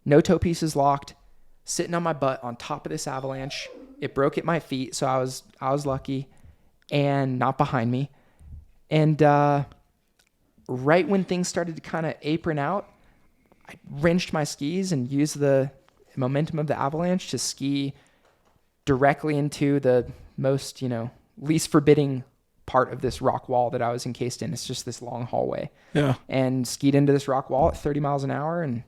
No toe pieces locked, sitting on my butt on top of this avalanche. It broke at my feet, so I was lucky, and not behind me. And right when things started to kind of apron out, I wrenched my skis and used the momentum of the avalanche to ski directly into the most, least forbidding part of this rock wall that I was encased in. It's just this long hallway. Yeah. And skied into this rock wall at 30 miles an hour and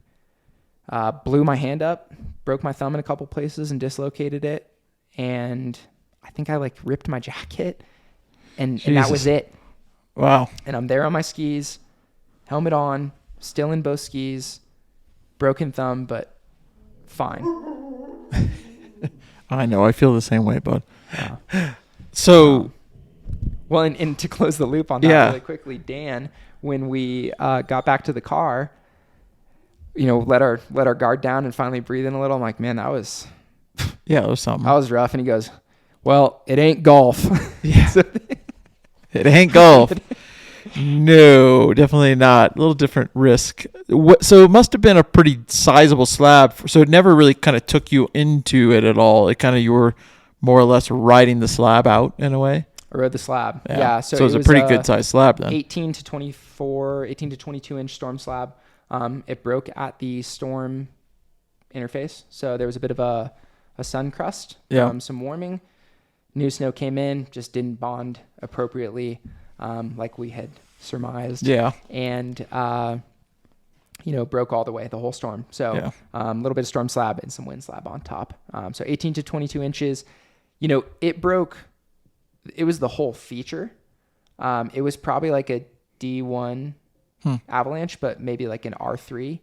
blew my hand up, broke my thumb in a couple places and dislocated it. And I think I ripped my jacket and that was it. Wow. And I'm there on my skis, helmet on, still in both skis, broken thumb, but fine. I know. I feel the same way, bud. So, well, and to close the loop on that really quickly, Dan, when we got back to the car, let our guard down and finally breathe in a little. I'm like, man, that was it was something. That was rough. And he goes, well, it ain't golf. Yeah. It ain't golf. No, definitely not. A little different risk. So it must have been a pretty sizable slab. So it never really kind of took you into it at all. It kind of, you were more or less riding the slab out in a way. I rode the slab. Yeah. So it was a pretty good sized slab then. 18 to 22 inch storm slab. It broke at the storm interface. So there was a bit of a sun crust, some warming. New snow came in, just didn't bond appropriately, like we had surmised. Yeah. And, broke all the way, the whole storm. So a little bit of storm slab and some wind slab on top. So 18 to 22 inches. It broke. It was the whole feature. It was probably like a D1 avalanche, but maybe like an R3.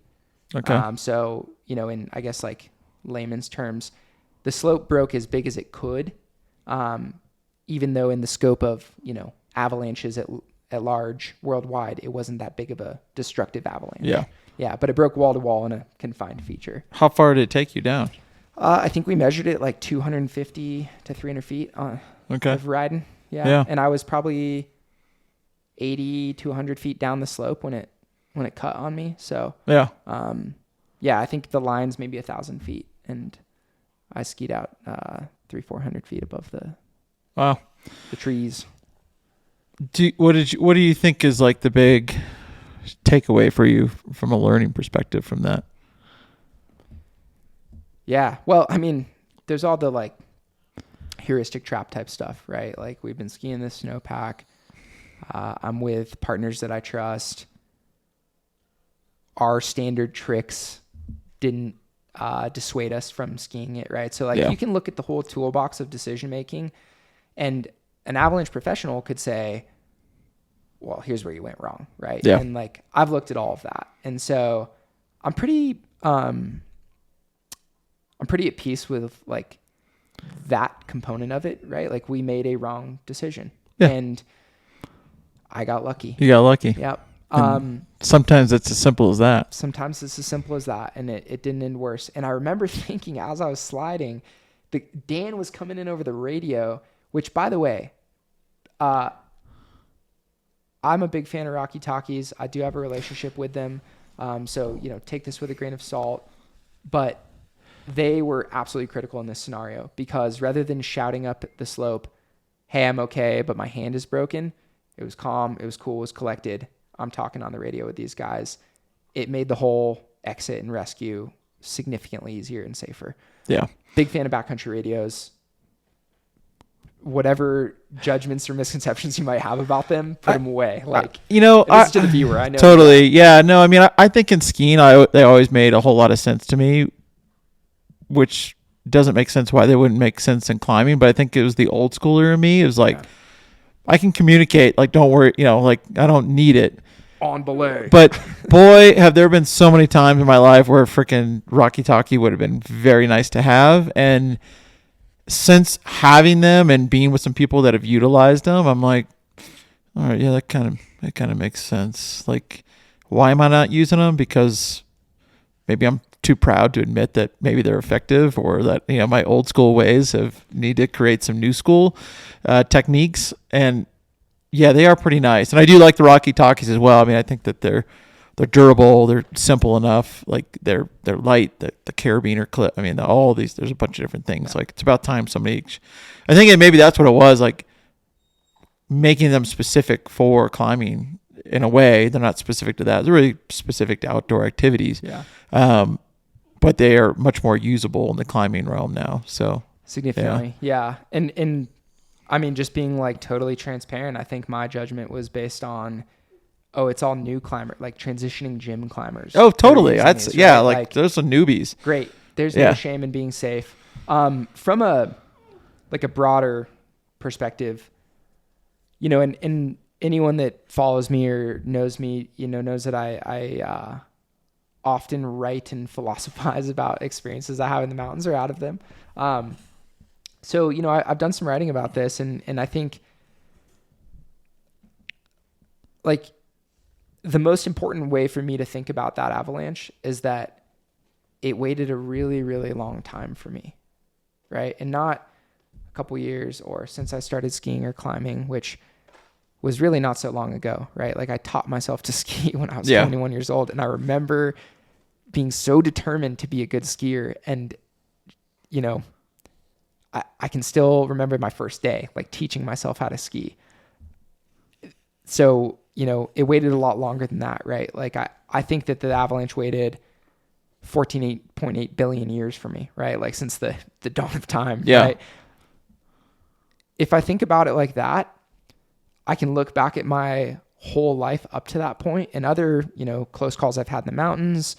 Okay. So, in, I guess, layman's terms, the slope broke as big as it could. Even though in the scope of, avalanches at large worldwide, it wasn't that big of a destructive avalanche. Yeah. Yeah. But it broke wall to wall in a confined feature. How far did it take you down? I think we measured it 250 to 300 feet of riding. Yeah. And I was probably 80 to 100 feet down the slope when it cut on me. So, I think the line's maybe 1,000 feet. And I skied out 300-400 feet above the Wow. trees. What do you think is like the big takeaway for you from a learning perspective from that? Yeah. Well, I mean, there's all the like heuristic trap type stuff, right? Like we've been skiing this snowpack. I'm with partners that I trust. Our standard tricks didn't dissuade us from skiing it, right? So like you can look at the whole toolbox of decision making, and an avalanche professional could say, well, here's where you went wrong, right? Yeah. And like I've looked at all of that. And so I'm pretty at peace with like that component of it, right? Like we made a wrong decision and I got lucky. You got lucky. Yep. Sometimes it's as simple as that. Sometimes it's as simple as that, and it didn't end worse. And I remember thinking as I was sliding, Dan was coming in over the radio, which by the way, I'm a big fan of Rocky Talkies. I do have a relationship with them. So, take this with a grain of salt, but they were absolutely critical in this scenario because rather than shouting up the slope, hey, I'm okay, but my hand is broken, it was calm, it was cool, it was collected. I'm talking on the radio with these guys. It made the whole exit and rescue significantly easier and safer. Yeah. Big fan of backcountry radios. Whatever judgments or misconceptions you might have about them, put them away. Like, it's to the viewer. I know. Totally. Yeah. No, I mean, I think in skiing, they always made a whole lot of sense to me, which doesn't make sense why they wouldn't make sense in climbing. But I think it was the old schooler in me. It was like, I can communicate. Like, don't worry. Like I don't need it. On belay. But boy, have there been so many times in my life where freaking Rocky Talkie would have been very nice to have. And since having them and being with some people that have utilized them, I'm like, all right, yeah, that kind of makes sense. Like, why am I not using them? Because maybe I'm too proud to admit that maybe they're effective, or that my old school ways need to create some new school techniques. And yeah, they are pretty nice. And I do like the Rocky Talkies as well. I mean, I think that they're durable, they're simple enough, like they're light, the carabiner clip. I mean, all these, there's a bunch of different things. Like it's about time somebody, I think maybe that's what it was, like making them specific for climbing in a way. They're not specific to that. They're really specific to outdoor activities. Yeah. But they are much more usable in the climbing realm now. So significantly. Yeah. And I mean, just being like totally transparent, I think my judgment was based on, it's all new climber, like transitioning gym climbers. Oh, totally. That's these, right? Right? Like there's some newbies. Great. There's no shame in being safe. From a broader perspective, and anyone that follows me or knows me, knows that I often write and philosophize about experiences I have in the mountains or out of them. So, I've done some writing about this, and I think like the most important way for me to think about that avalanche is that it waited a really, really long time for me, right? And not a couple years or since I started skiing or climbing, which was really not so long ago, right? Like I taught myself to ski when I was 21 years old, and I remember being so determined to be a good skier, and I can still remember my first day, like teaching myself how to ski. So, it waited a lot longer than that, right? Like I think that the avalanche waited 14.8 billion years for me, right? Like since the dawn of time, right? If I think about it like that, I can look back at my whole life up to that point and other, close calls I've had in the mountains,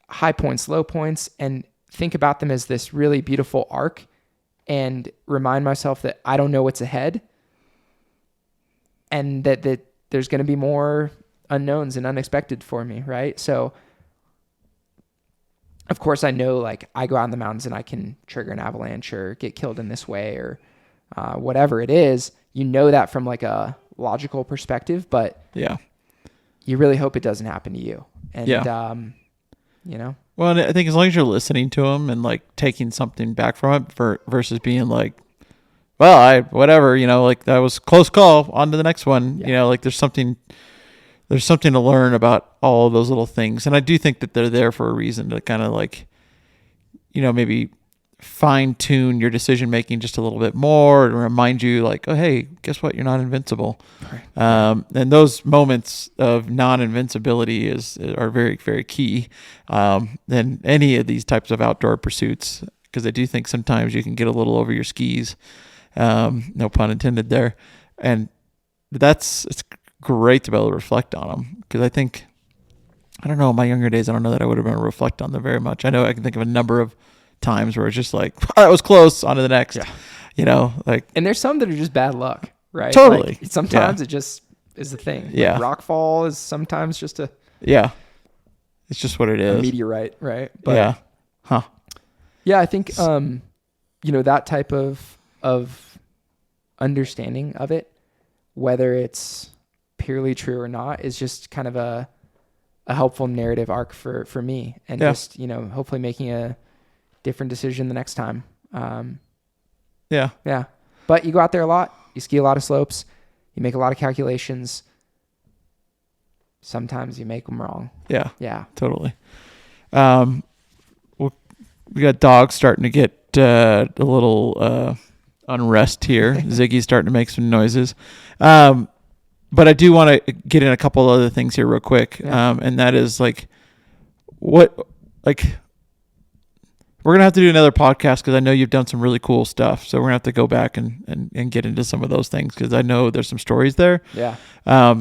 high points, low points, and think about them as this really beautiful arc and remind myself that I don't know what's ahead, and that there's going to be more unknowns and unexpected for me, right? So of course I know, like I go out in the mountains and I can trigger an avalanche or get killed in this way or whatever it is, that from like a logical perspective, but you really hope it doesn't happen to you. And, Well, I think as long as you're listening to them and like taking something back from it versus being like, well, whatever, like that was close call, on to the next one. Like there's something to learn about all of those little things. And I do think that they're there for a reason to kind of like, maybe fine tune your decision making just a little bit more and remind you like, oh, hey, guess what? You're not invincible. Right. And those moments of non-invincibility are very, very key in any of these types of outdoor pursuits, because I do think sometimes you can get a little over your skis. No pun intended there. And it's great to be able to reflect on them, because I think, I don't know, in my younger days, I don't know that I would have been able to reflect on them very much. I know I can think of a number of times where it's just like, oh, that was close, on to the next. Yeah. Like, and there's some that are just bad luck, right? Totally. Like, sometimes it just is the thing. Yeah. Like rock fall is sometimes just it's just what it is. A meteorite, right? But, yeah. Huh. Yeah, I think that type of understanding of it, whether it's purely true or not, is just kind of a helpful narrative arc for me, and just hopefully making a different decision the next time. But you go out there a lot, you ski a lot of slopes, you make a lot of calculations. Sometimes you make them wrong. Yeah, Totally. We got dogs starting to get a little unrest here. Ziggy's starting to make some noises. But I do want to get in a couple other things here real quick. And that is like, we're going to have to do another podcast, because I know you've done some really cool stuff. So we're going to have to go back and get into some of those things, because I know there's some stories there. Yeah.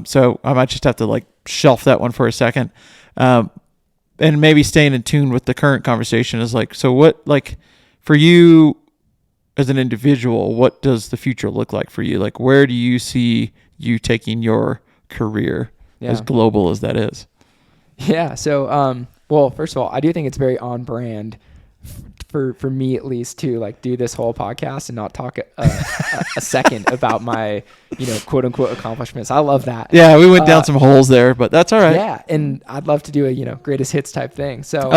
So I might just have to like shelf that one for a second. And maybe staying in tune with the current conversation is like, so what, like for you as an individual, what does the future look like for you? Like, where do you see you taking your career, as global as that is? Yeah. So, well, first of all, I do think it's very on brand for me, at least, to like do this whole podcast and not talk a second about my, quote unquote accomplishments. I love that. Yeah. We went down some holes there, but that's all right. Yeah. And I'd love to do a, greatest hits type thing. So,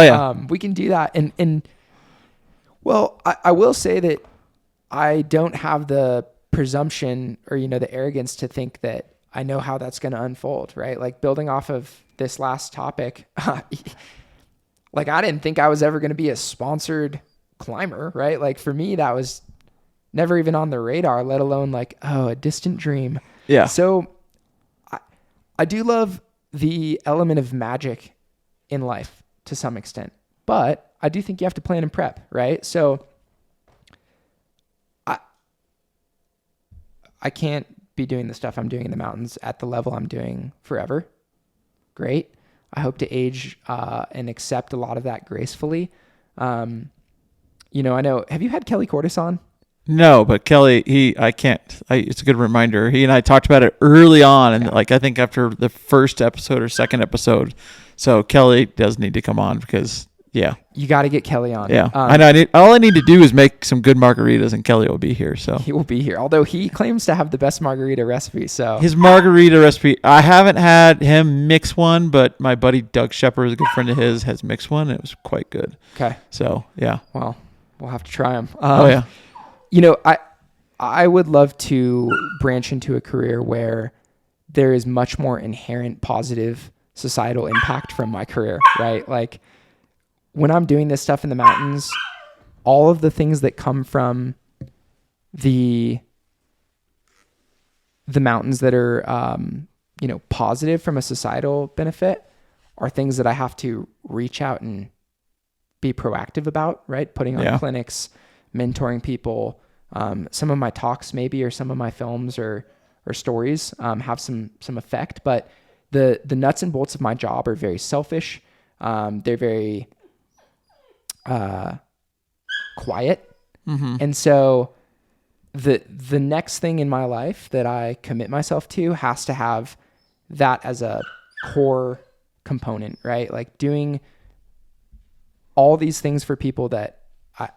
we can do that. And well, I will say that I don't have the presumption or, the arrogance to think that I know how that's going to unfold, right? Like, building off of this last topic, like, I didn't think I was ever going to be a sponsored climber, right? Like, for me, that was never even on the radar, let alone like, a distant dream. Yeah. So I do love the element of magic in life to some extent, but I do think you have to plan and prep, right? So I can't be doing the stuff I'm doing in the mountains at the level I'm doing forever. Great. I hope to age and accept a lot of that gracefully. I know, have you had Kelly Cordes on? No, but Kelly, it's a good reminder. He and I talked about it early on, and I think after the first episode or second episode. So Kelly does need to come on, because you got to get Kelly on. Yeah. I know. All I need to do is make some good margaritas, and Kelly will be here. So he will be here. Although he claims to have the best margarita recipe. So his margarita recipe, I haven't had him mix one, but my buddy Doug Shepard, a good friend of his, has mixed one. And it was quite good. Okay. So yeah. Well, we'll have to try them. I would love to branch into a career where there is much more inherent positive societal impact from my career, right? Like, when I'm doing this stuff in the mountains, all of the things that come from the mountains that are, positive from a societal benefit are things that I have to reach out and be proactive about, right? Putting on clinics, mentoring people. Some of my talks maybe, or some of my films or stories have some effect, but the nuts and bolts of my job are very selfish. They're very quiet. Mm-hmm. And so the next thing in my life that I commit myself to has to have that as a core component, right? Like, doing all these things for people that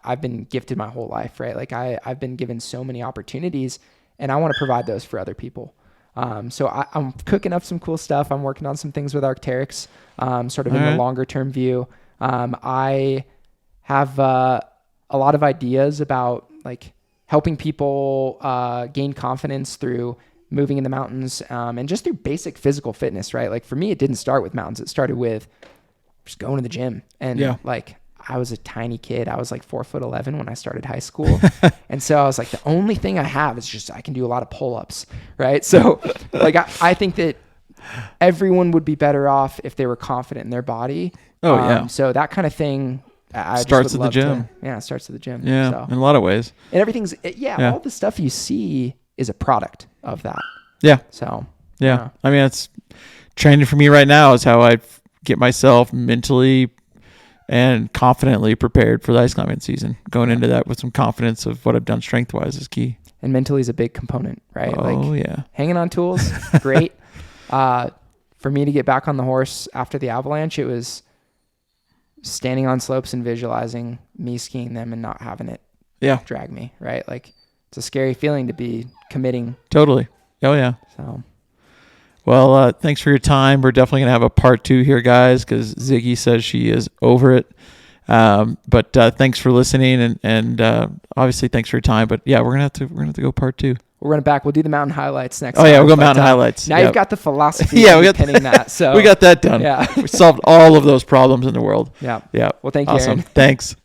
I've been gifted my whole life, right? Like, I've been given so many opportunities, and I want to provide those for other people. So I'm cooking up some cool stuff. I'm working on some things with Arc'teryx, sort of in the longer term view. I have a lot of ideas about like helping people gain confidence through moving in the mountains, and just through basic physical fitness, right? Like, for me, it didn't start with mountains. It started with just going to the gym, and like, I was a tiny kid. I was like 4'11" when I started high school. And so I was like, the only thing I have is just, I can do a lot of pull-ups. Right. So like, I think that everyone would be better off if they were confident in their body. Oh yeah. So that kind of thing, I starts just at would the love gym. it starts at the gym. Yeah. So. In a lot of ways. And everything's, all the stuff you see is a product of that. Yeah. So, yeah. I mean, it's training for me right now is how I get myself mentally and confidently prepared for the ice climbing season. Going into that with some confidence of what I've done strength wise is key. And mentally is a big component, right? Oh yeah. Hanging on tools, great. For me to get back on the horse after the avalanche, it was standing on slopes and visualizing me skiing them and not having it drag me, right? Like, it's a scary feeling to be committing. Totally. Oh yeah. So, well, thanks for your time. We're definitely gonna have a part 2 here, guys, because Ziggy says she is over it. But thanks for listening, and obviously thanks for your time. But yeah, we're gonna have to go part 2. We'll run it back. We'll do the mountain highlights next. Oh yeah, time, we'll go mountain highlights. Now you've got the philosophy. Yeah, we got pinning that. So we got that done. Yeah, we solved all of those problems in the world. Yeah. Yeah. Well, thank you, awesome. Aaron. Thanks.